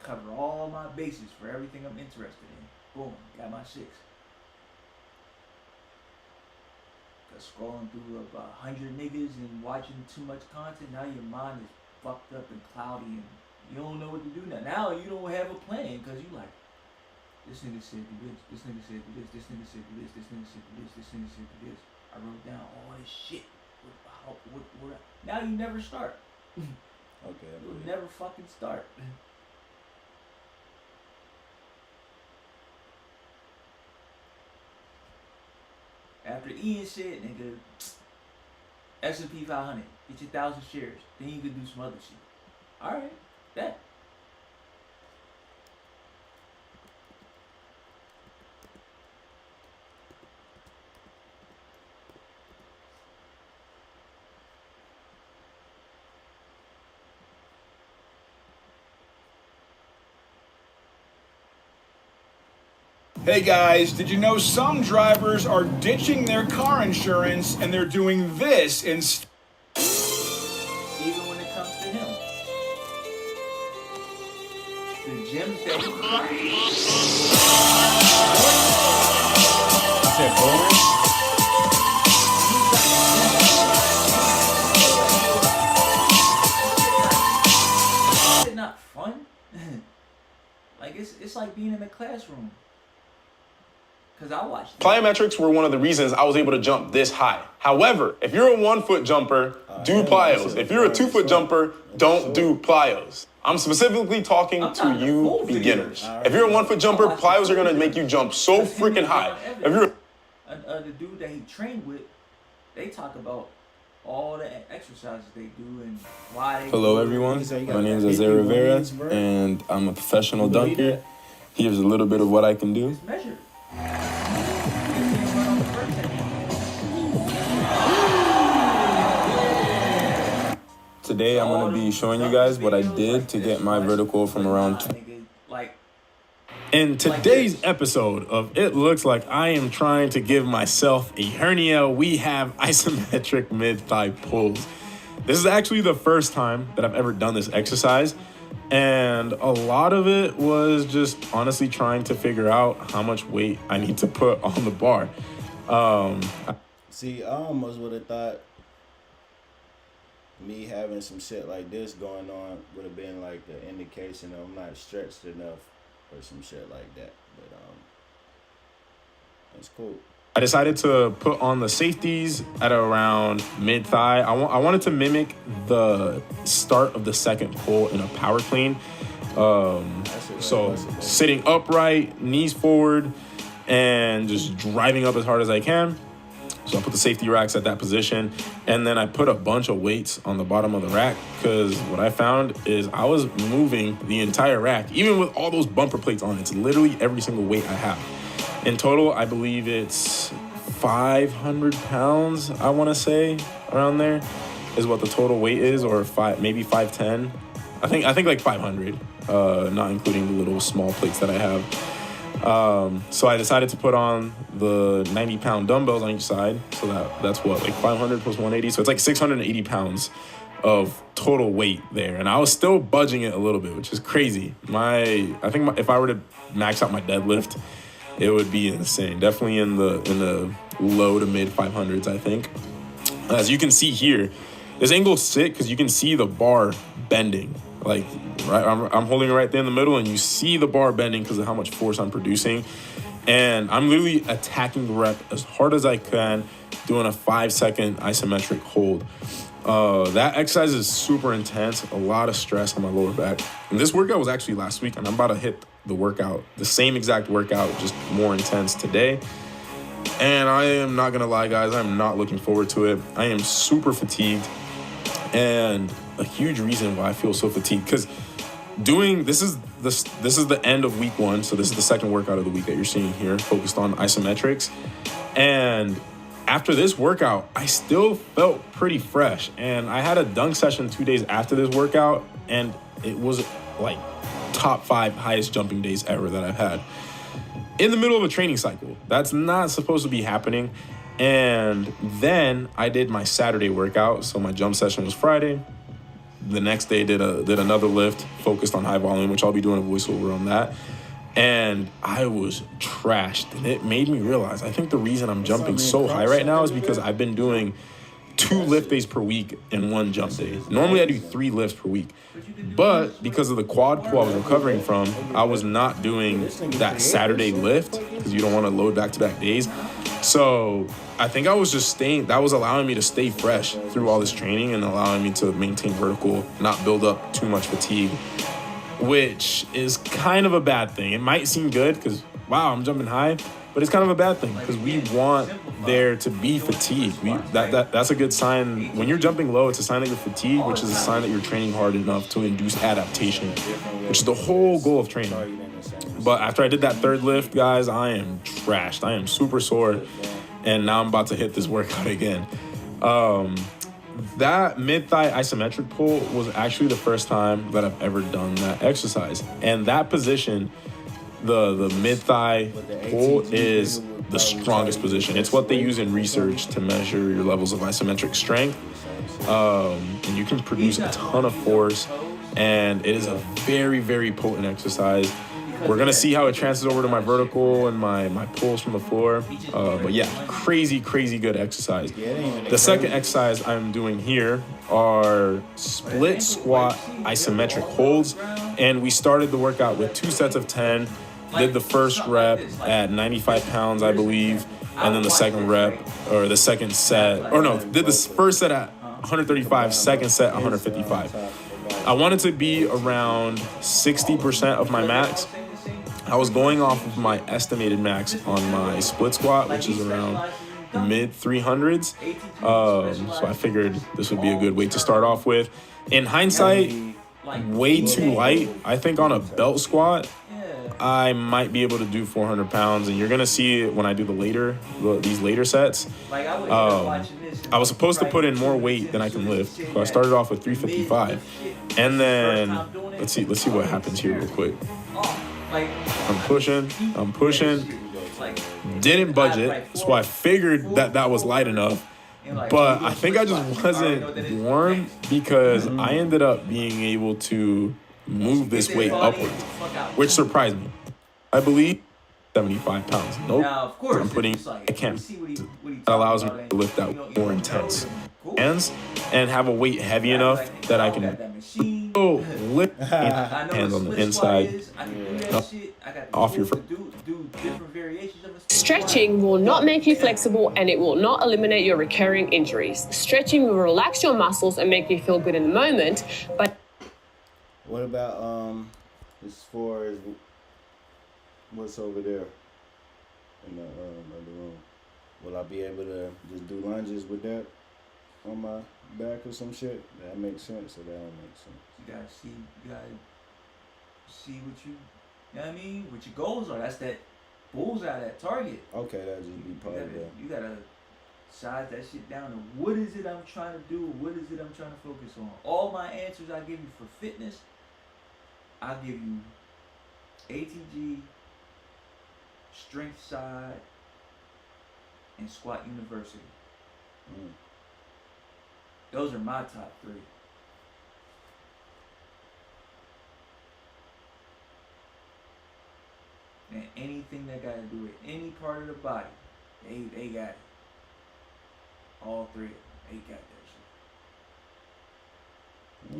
G: Cover all my bases for everything I'm interested in. Boom, got my 6. Cause scrolling through about 100 niggas and watching too much content, now your mind is fucked up and cloudy and you don't know what to do now. Now you don't have a plan cause you like, this nigga said do this, this nigga said do this, this nigga said do this, this nigga said do this, this nigga said do this. I wrote down all this shit. Now you never start.
B: Okay.
G: You'll never fucking start. After eating shit, nigga, S&P 500, get your 1,000 shares. Then you can do some other shit. Alright, that.
H: Hey guys, did you know some drivers are ditching their car insurance and they're doing this instead?
G: Even when it comes to him. The gems that he provides.
B: I said boring.
G: Is it not fun? Like it's like being in a classroom. Cause I watched
E: Plyometrics were one of the reasons I was able to jump this high. However, if you're a 1-foot jumper, do plyos. If you're a 2-foot jumper, don't do plyos. I'm specifically talking to you beginners. If you're a 1-foot jumper, plyos are gonna make you jump so freaking high. If you're
G: the dude that he trained with, they talk about all the exercises they do and why they
I: Hello
G: do it.
I: everyone, my name is Isaiah Rivera and I'm a professional dunker. Here's a little bit of what I can do.
G: It's measured.
I: Today I'm going to be showing you guys what I did to get my vertical from around...
J: In today's episode of It Looks Like I Am Trying to Give Myself a Hernia, we have isometric mid-thigh pulls. This is actually the first time that I've ever done this exercise, and a lot of it was just honestly trying to figure out how much weight I need to put on the bar.
B: See, I almost would have thought me having some shit like this going on would have been like the indication that I'm not stretched enough or some shit like that. But that's cool.
J: I decided to put on the safeties at around mid-thigh. I wanted to mimic the start of the second pull in a power clean. So sitting upright, knees forward, and just driving up as hard as I can. So I put the safety racks at that position, and then I put a bunch of weights on the bottom of the rack because what I found is I was moving the entire rack, even with all those bumper plates on. It's literally every single weight I have. In total, I believe it's 500 pounds, I want to say, around there is what the total weight is, or maybe 510. I think like 500, not including the little small plates that I have. So I decided to put on the 90-pound dumbbells on each side. So that's what, like 500 plus 180. So it's like 680 pounds of total weight there. And I was still budging it a little bit, which is crazy. If I were to max out my deadlift, it would be insane. Definitely in the low to mid 500s, I think. As you can see here, this angle's sick because you can see the bar bending. Like, right, I'm holding it right there in the middle, and you see the bar bending because of how much force I'm producing. And I'm literally attacking the rep as hard as I can, doing a 5-second isometric hold. That exercise is super intense, a lot of stress on my lower back. And this workout was actually last week, and I'm about to hit the same exact workout, just more intense today. And I am not gonna lie, guys, I'm not looking forward to it. I am super fatigued, and a huge reason why I feel so fatigued, because this is the end of week 1, so this is the second workout of the week that you're seeing here, focused on isometrics. And after this workout, I still felt pretty fresh. And I had a dunk session 2 days after this workout, and it was like top 5 highest jumping days ever that I've had. In the middle of a training cycle. That's not supposed to be happening. And then I did my Saturday workout. So my jump session was Friday. The next day did another lift focused on high volume, which I'll be doing a voiceover on that. And I was trashed. And it made me realize, I think the reason I'm jumping so high right now is because I've been doing 2 lift days per week and 1 jump day. Normally I do 3 lifts per week. But because of the quad pull I was recovering from, I was not doing that Saturday lift because you don't want to load back-to-back days. So I think I was just that was allowing me to stay fresh through all this training and allowing me to maintain vertical, not build up too much fatigue, which is kind of a bad thing. It might seem good because, wow, I'm jumping high, but it's kind of a bad thing because we want there to be fatigue. That's a good sign. When you're jumping low, it's a sign that you're fatigued, which is a sign that you're training hard enough to induce adaptation, which is the whole goal of training. But after I did that 3rd lift, guys, I am trashed. I am super sore, and now I'm about to hit this workout again. That mid-thigh isometric pull was actually the first time that I've ever done that exercise. And that position, the mid-thigh pull, is the strongest position. It's what they use in research to measure your levels of isometric strength. And you can produce a ton of force, and it is a very, very potent exercise. We're going to see how it transfers over to my vertical and my pulls from the floor. But yeah, crazy, crazy good exercise. The second exercise I'm doing here are split squat isometric holds. And we started the workout with 2 sets of 10. Did the first rep at 95 pounds, I believe. And then the second rep, or the second set, or no, did the first set at 135, second set 155. I wanted to be around 60% of my max. I was going off of my estimated max on my split squat, which is around mid 300s. So I figured this would be a good weight to start off with. In hindsight, way too light. I think on a belt squat, I might be able to do 400 pounds, and you're gonna see it when I do these later sets. I was supposed to put in more weight than I can lift, so I started off with 355, and then let's see what happens here real quick. I'm pushing, didn't budget, so I figured that was light enough, but I think I just wasn't warm because I ended up being able to move this weight upwards, which surprised me. I believe 75 pounds. Nope. I can't. That allows me to lift that more intense hands and have a weight heavy enough that I can lift hands on the inside off your front.
K: Stretching will not make you flexible, and it will not eliminate your recurring injuries. Stretching will relax your muscles and make you feel good in the moment, but
B: what about as far as what's over there in the other room? Will I be able to just do lunges with that on my back or some shit? That makes sense or that don't make sense?
G: You gotta see what you know what I mean? What your goals are. That's that bullseye, that target.
B: Okay, that'll just be part of that.
G: You gotta size that shit down to what is it I'm trying to do? What is it I'm trying to focus on? All my answers I give you for fitness, I'll give you ATG, strength side, and squat university. Those are my top 3. And anything that got to do with any part of the body, they got it. All 3 of them, they got that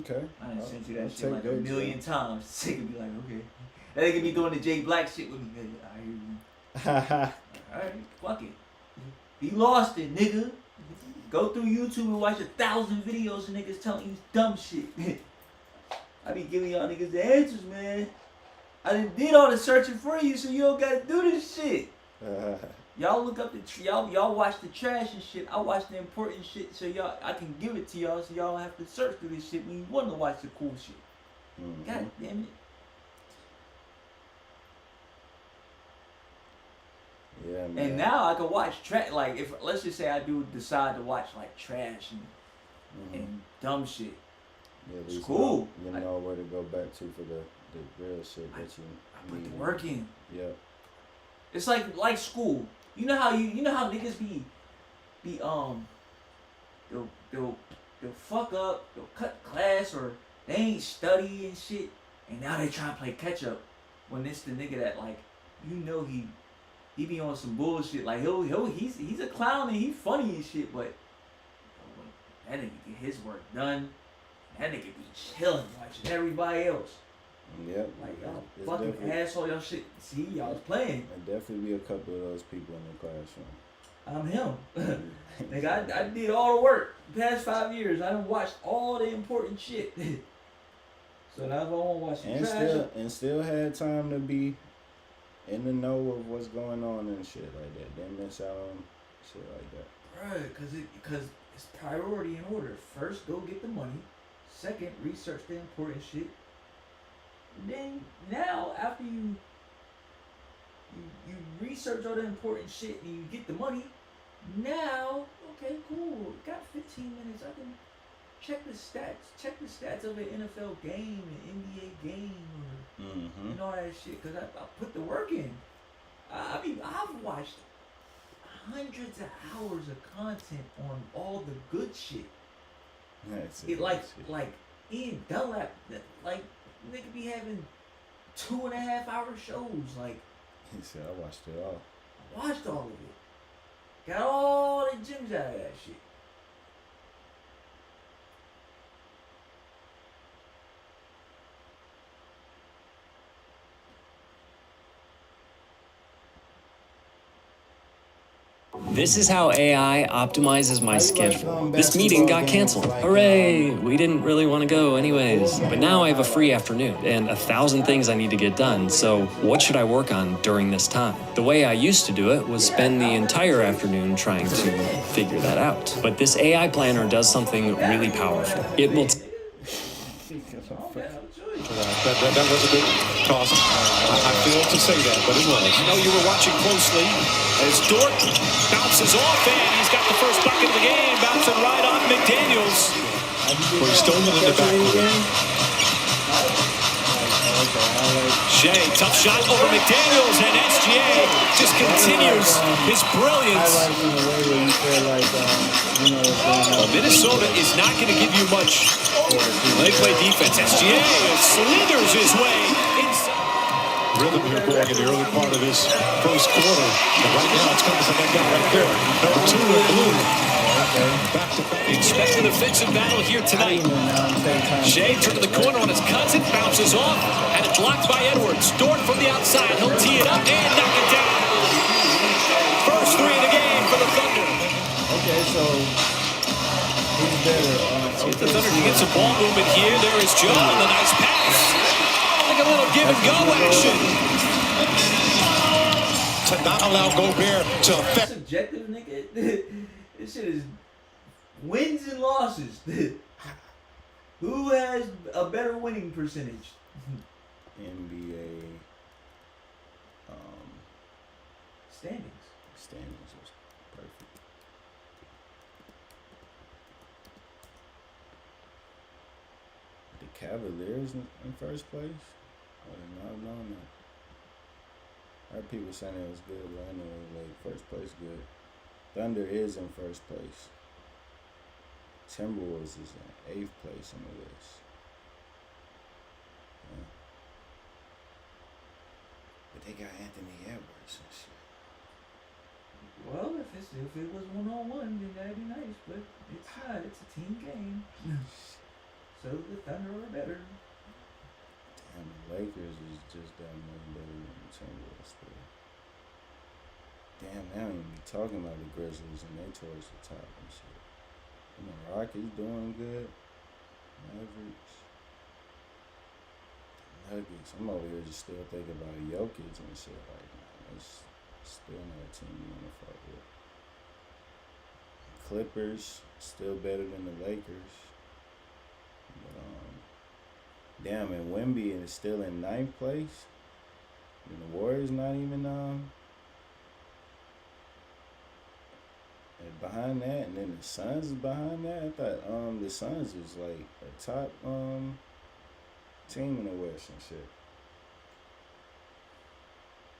G: shit.
B: Okay.
G: I done sent you that shit like a million times. They could be like, okay. They could be doing the Jay Black shit with me. I hear you. Alright, fuck it. Be lost it, nigga. Go through YouTube and watch 1,000 videos of niggas telling you dumb shit. I be giving y'all niggas the answers, man. I done did all the searching for you, so you don't gotta do this shit. Y'all look up the y'all watch the trash and shit. I watch the important shit, so I can give it to y'all, so y'all don't have to search through this shit when you want to watch the cool shit. God damn it.
B: Yeah, man.
G: And now I can watch trash. Like, if let's just say I do decide to watch like trash and dumb shit.
B: Yeah,
G: it's cool.
B: You know where to go back to for the real shit that you
G: put the work in.
B: Yeah.
G: It's like school. You know how niggas be they'll fuck up, they'll cut class, or they ain't study and shit, and now they trying to play catch up when it's the nigga that, like, you know, he be on some bullshit. Like he's a clown and he funny and shit, but that nigga get his work done, that nigga be chilling watching everybody else.
B: Yep.
G: Like, y'all fucking asshole, y'all shit. See, y'all was playing.
B: There'll definitely be a couple of those people in the classroom.
G: I'm him. Nigga, I did all the work. The past 5 years, I done watched all the important shit. So now if I want to watch some trash.
B: And still had time to be in the know of what's going on and shit like that. Didn't miss out on shit like that.
G: Right, because it's priority in order. First, go get the money. Second, research the important shit. Then now, after you research all the important shit and you get the money, now, okay, cool. Got 15 minutes. I can check the stats. Check the stats of an NFL game, an NBA game, or and all that shit. Cause I put the work in. I've watched hundreds of hours of content on all the good shit. Like Ian Dunlap, like, nigga be having 2.5 hour shows. Like,
B: he said, I watched it all.
G: I watched all of it. Got all the gems out of that shit.
L: This is how AI optimizes my schedule. This meeting got canceled. Hooray! We didn't really want to go anyways. But now I have a free afternoon and 1,000 things I need to get done, so what should I work on during this time? The way I used to do it was spend the entire afternoon trying to figure that out. But this AI planner does something really powerful. It will
F: That was a good toss. I failed to say that, but it was.
D: I know you were watching closely as Dort bounces off, and he's got the first bucket of the game, bouncing right off McDaniels.
F: Well, he's stolen in the backcourt.
D: Shea, tough shot over McDaniels, and SGA just continues his brilliance. Minnesota is not going to give you much. They play defense. SGA slithers his way inside.
F: Rhythm here going in the early part of this first quarter. And right now it's coming from that guy right there. Number 2 in blue.
D: Expect an offensive battle here tonight. Shea turned to the corner on his cousin, bounces off, and it's blocked by Edwards. Dort from the outside, he'll tee it up and knock it down. First 3 in the game for the Thunder.
B: Okay, so who's better?
D: See if the Thunder can get some ball movement here. There is Joe, and the nice pass. Like a little give and go action.
F: To not allow Gobert to affect.
G: Subjective, nigga. This shit is wins and losses. Who has a better winning percentage?
B: NBA
G: standings.
B: Standings was perfect. The Cavaliers in first place? I did not know that. I heard people saying it was good, but anyway, like, first place good. Thunder is in first place. Timberwolves is in 8th place in the list. Yeah. But they got Anthony Edwards and shit.
G: Well, if it was 1-on-1, then that'd be nice, but it's not. It's a team game. So the Thunder are better.
B: Damn, the Lakers is just that much better than the Timberwolves. Damn, they don't even be talking about the Grizzlies and they towards the top and shit. The Rockets doing good. Mavericks. Nuggets. I'm over here just still thinking about Jokic and shit. Like, man, that's still not a team you want to fuck with. Clippers still better than the Lakers. But, damn, and Wemby is still in 9th place. And the Warriors not even behind that, and then the Suns is behind that. I thought the Suns was like a top team in the West and shit.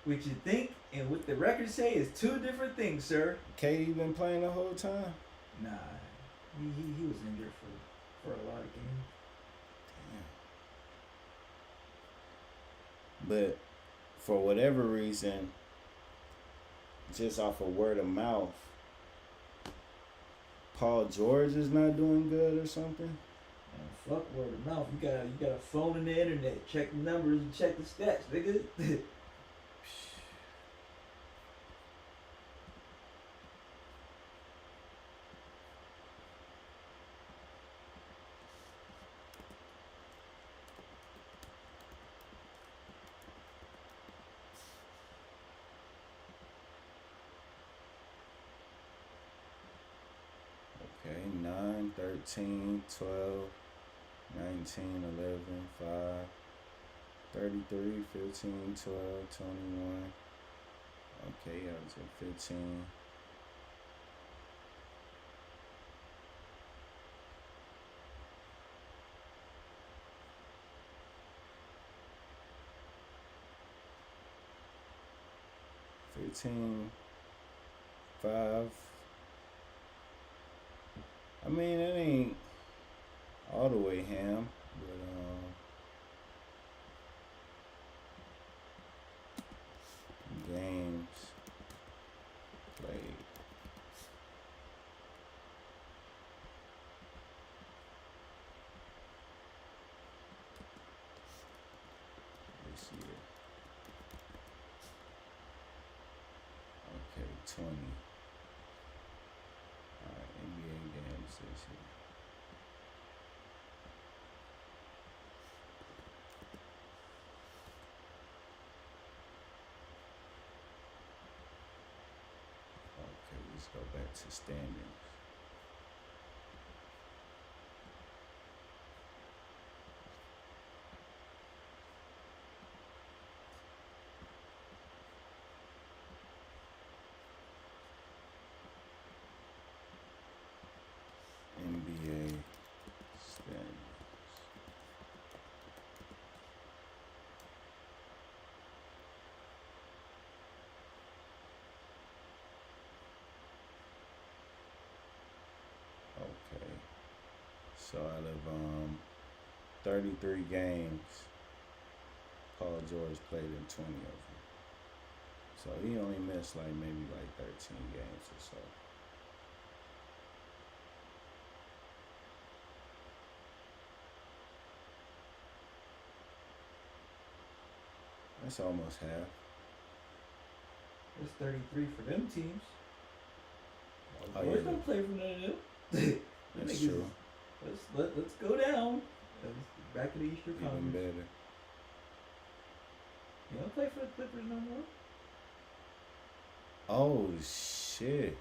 A: What you think and what the records say is two different things, sir.
B: KD been playing the whole time?
A: Nah, he was injured for a lot of games.
B: Damn. But for whatever reason, just off of word of mouth, Paul George is not doing good or something.
A: Man, fuck word of mouth. You got a phone in the internet. Check the numbers and check the stats, nigga.
B: Okay, 9, 13, 12, 19, 11, 5, 33, 15, 12, 21. Okay, I was at 15. $15.5. I mean, it ain't all the way ham, but games played. This year. Okay, 20. Alright, NBA games this year. Okay, let's go back to standings. NBA standings. Okay. So out of 33 games, Paul George played in 20 of them. So he only missed like maybe like 13 games or so. That's almost half.
A: That's 33 for them teams.
B: Oh,
A: George
B: yeah.
A: don't play for none of them. Them
B: That's
A: niggas-
B: true.
A: Let's go down. Back to the Eastern
B: Even
A: Conference.
B: better.
A: You don't play for the Clippers no more.
B: Oh shit.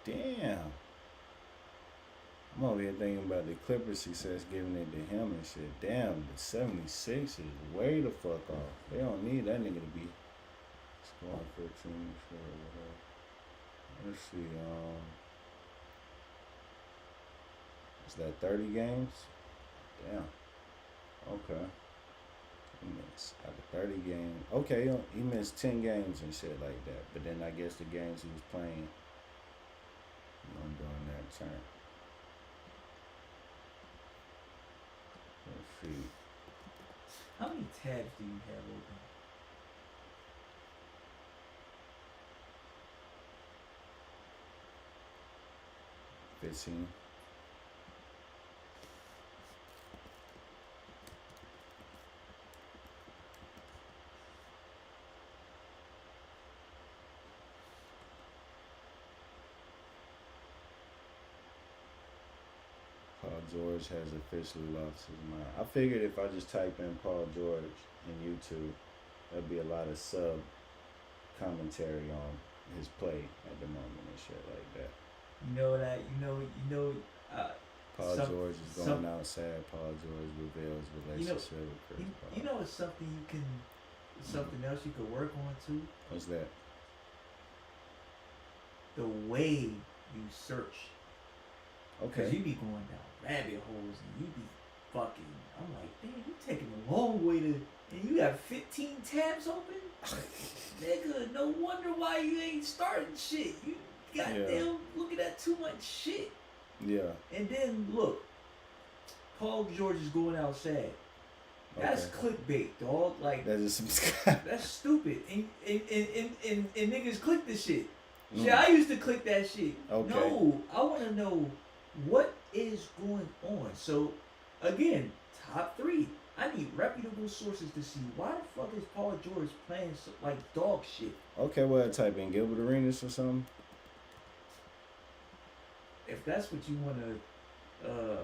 B: Damn. I'm over here thinking about the Clippers success giving it to him and shit. Damn, the 76 is way the fuck off. They don't need that nigga to be scoring 14 for whatever. Let's see, is that 30 games? Damn. Okay. He missed out of 30 games. Okay, he missed 10 games and shit like that. But then I guess the games he was playing, during that term. Let's see.
A: How many tabs do you have open?
B: $15. George has officially lost his mind. I figured if I just type in Paul George in YouTube, there'd be a lot of sub commentary on his play at the moment and shit like that. Paul George is going out sad. Paul George reveals relationship with Chris Paul.
A: You know it's something something else you could work on too?
B: What's that?
A: The way you search.
B: Okay.
A: Because you be going down rabbit holes and you be fucking, I'm like, damn, you taking a long way to, and you got 15 tabs open? Nigga, no wonder why you ain't starting shit. You goddamn looking at too much shit.
B: Yeah.
A: And then look, Paul George is going out sad. That's clickbait, dog. Like
B: that is some
A: that's stupid. And niggas click the shit. Shit, I used to click that shit.
B: Okay.
A: No, I want to know what is going on. So again, top 3. I need reputable sources to see why the fuck is Paul George playing like dog shit.
B: Okay, well, type in Gilbert Arenas or something.
A: If that's what you want to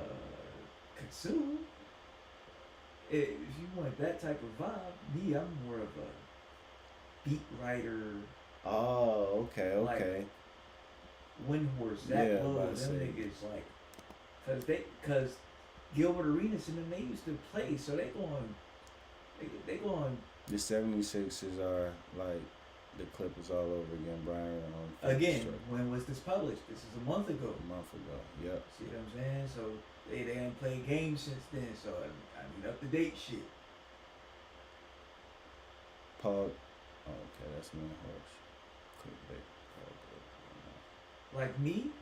A: consume, if you want that type of vibe, me, I'm more of a beat writer.
B: Oh, okay.
A: Like Windhorse, Zach Lowe, them niggas cause Gilbert Arenas and them, they used to play, so they going.
B: The 76ers are like the Clippers all over again, Brian.
A: Again, when was this published? This is a month ago.
B: Yep.
A: See what I'm saying? So they ain't played games since then. So I need up to date shit.
B: Paul. Oh, okay, that's me. Horse. Clickbait.
A: Like me.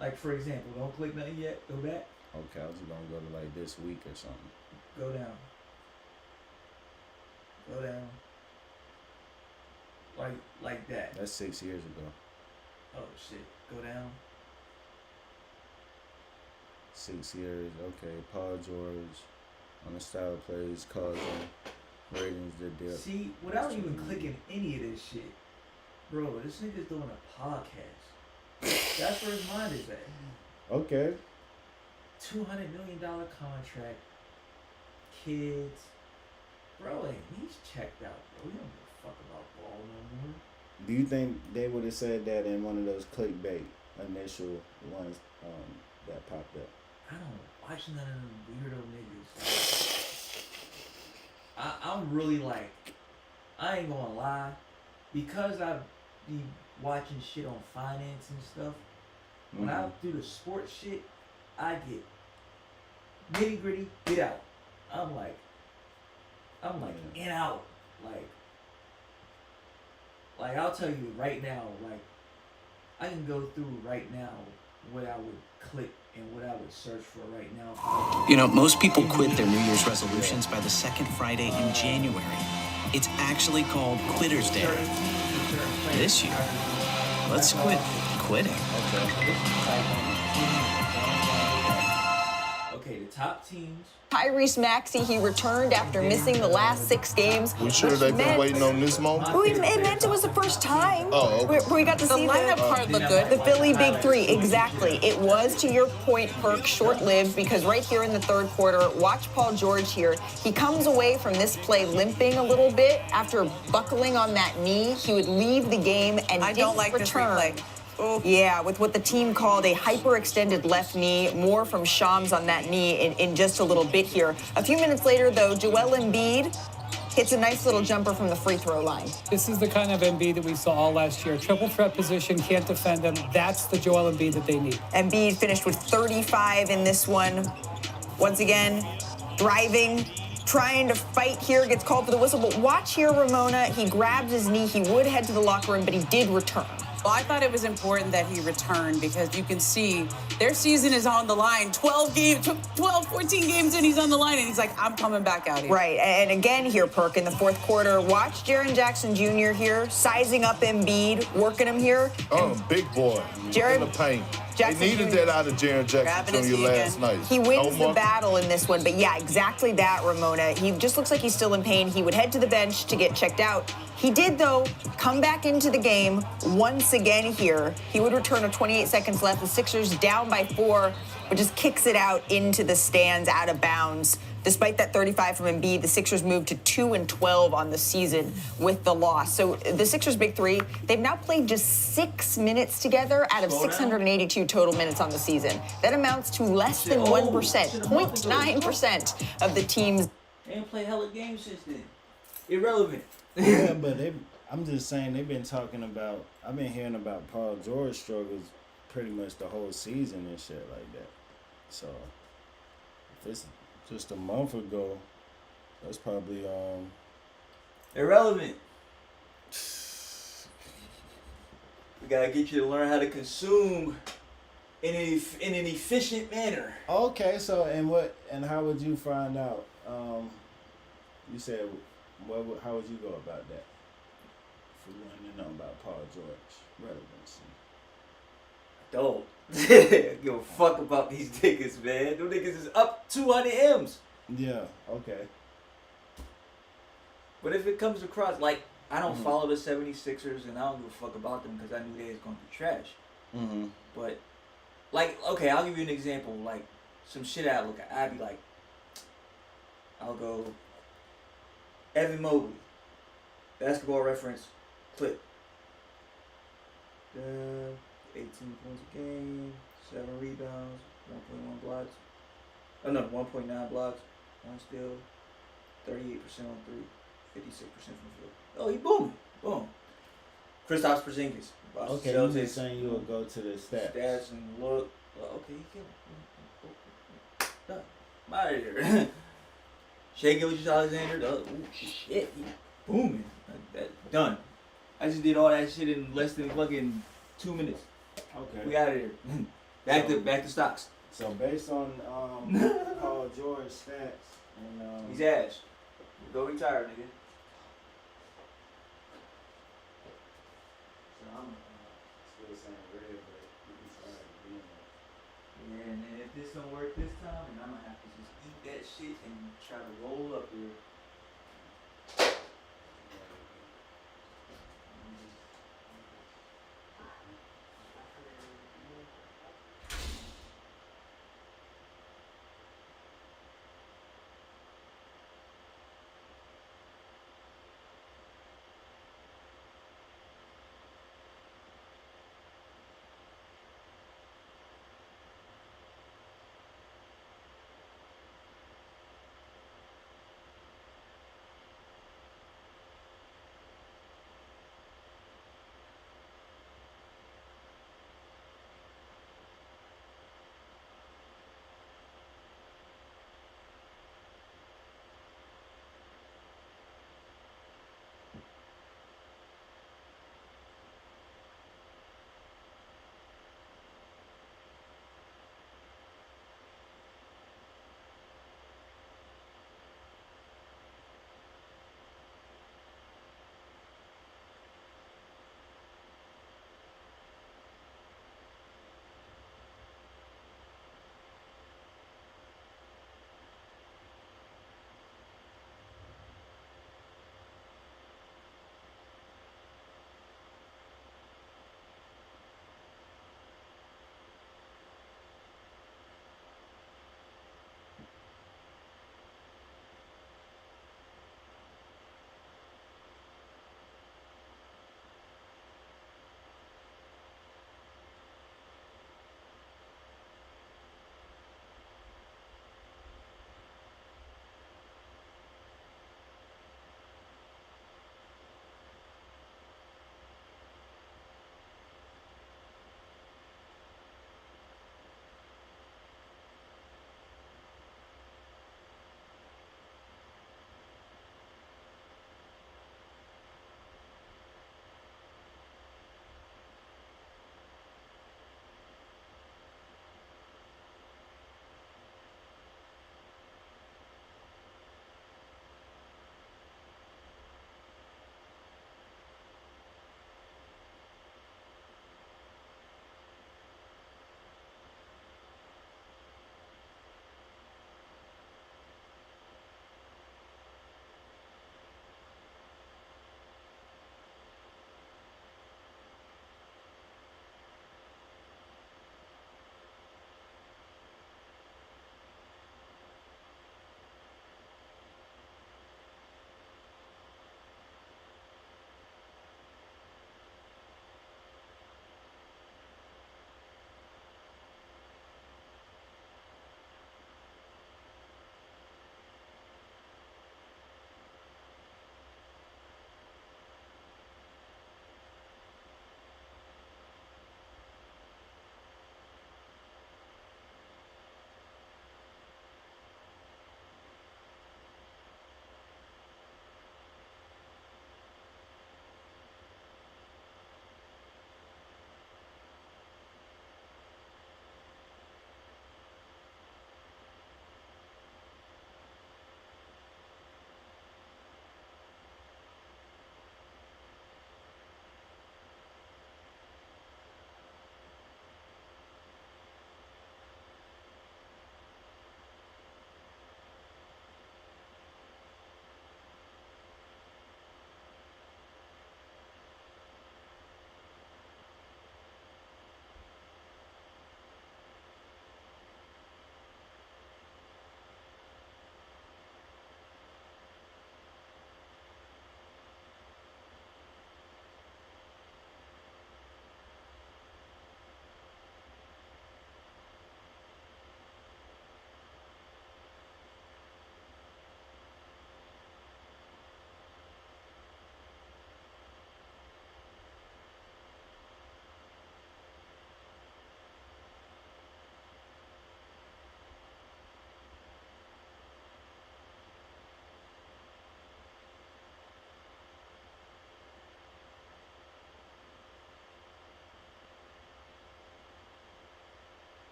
A: Like for example, don't click nothing yet. Go back.
B: Okay, I was gonna go to like this week or something.
A: Go down. Like that.
B: That's 6 years ago.
A: Oh shit. Go down.
B: 6 years. Okay, Paul George on the style of plays causing ratings to dip.
A: See, without even clicking any of this shit, bro, this nigga's doing a podcast. That's where his mind is at.
B: Okay.
A: $200 million contract. Kids. Bro, he's checked out, bro. He don't give a fuck about ball no more.
B: Do you think they would have said that in one of those clickbait initial ones that popped up?
A: I don't watch none of them weirdo niggas. I'm really like, I ain't gonna lie, because I be watching shit on finance and stuff. When I do the sports shit, I get nitty gritty, get out. I'm like in out. Like I'll tell you right now, like I can go through right now what I would click and what I would search for right now.
M: You know, most people quit their New Year's resolutions by the second Friday in January. It's actually called Quitter's Day. This year, let's quit quitting.
A: Okay, the top teams.
N: Tyrese Maxey, he returned after missing the last 6 games.
O: We sure they've been waiting on this moment?
N: It meant it was the first time.
O: Oh, okay.
N: We got to see the lineup part look good. The Philly Big Three, exactly. It was, to your point, Perk, short-lived, because right here in the third quarter, watch Paul George here. He comes away from this play limping a little bit after buckling on that knee. He would leave the game and didn't return. Yeah, with what the team called a hyperextended left knee. More from Shams on that knee in just a little bit here. A few minutes later, though, Joel Embiid hits a nice little jumper from the free throw line.
P: This is the kind of Embiid that we saw all last year. Triple threat position, can't defend him. That's the Joel Embiid that they need.
N: Embiid finished with 35 in this one. Once again, driving, trying to fight here, gets called for the whistle. But watch here, Ramona. He grabs his knee. He would head to the locker room, but he did return.
Q: Well, I thought it was important that he returned because you can see their season is on the line. 14 games in, he's on the line, and he's like, I'm coming back out here.
N: Right, and again here, Perk, in the fourth quarter, watch Jaren Jackson Jr. here, sizing up Embiid, working him here.
O: Oh, big boy in the paint. They needed that out of Jaren Jackson Jr. last night.
N: He wins the battle in this one, but yeah, exactly that, Ramona. He just looks like he's still in pain. He would head to the bench to get checked out. He did, though, come back into the game once again here. He would return with 28 seconds left. The Sixers down by 4. but just kicks it out into the stands out of bounds. Despite that 35 from Embiid, the Sixers moved to 2-12 on the season with the loss. So the Sixers' big three, they've now played just 6 minutes together out of 682 total minutes on the season. That amounts to less than 1%, 0.9% of the team's.
G: They ain't played hella games since then. Irrelevant.
B: Yeah, but I'm just saying they've been talking about. I've been hearing about Paul George struggles pretty much the whole season and shit like that. So if it's just a month ago, that's probably
G: irrelevant. We gotta get you to learn how to consume in an efficient manner.
B: Okay, so and how would you find out? You said how would you go about that? If we wanted to know about Paul George relevancy.
G: Don't give a fuck about these niggas, man. Them niggas is up 200 M's.
B: Yeah, okay.
G: But if it comes across, like, I don't follow the 76ers and I don't give a fuck about them because I knew they was going to be trash.
B: Mm-hmm.
G: But, like, okay, I'll give you an example. Like, some shit I look at, I'd be like, I'll go, Evan Mobley, basketball reference, clip. 18 points a game, 7 rebounds, 1.1 blocks. Oh no, 1.9 blocks, 1 steal, 38% on 3, 56% from the field. Oh, he booming. Boom. Kristaps Porzingis.
B: Okay, you just saying you would go to the stats.
G: Stats and look. Well, okay, he killed. Done. I'm out of here. Shai Gilgeous-Alexander. Oh, shit. He booming. That, done. I just did all that shit in less than fucking 2 minutes.
B: Okay.
G: We out of here. back to stocks.
B: So based on Paul George stats and
G: he's ass. Go retire, nigga.
B: So I'm still saying red, but you can try it again.
G: Yeah, and then if this don't work this time, then I'm gonna have to just eat that shit and try to roll up here.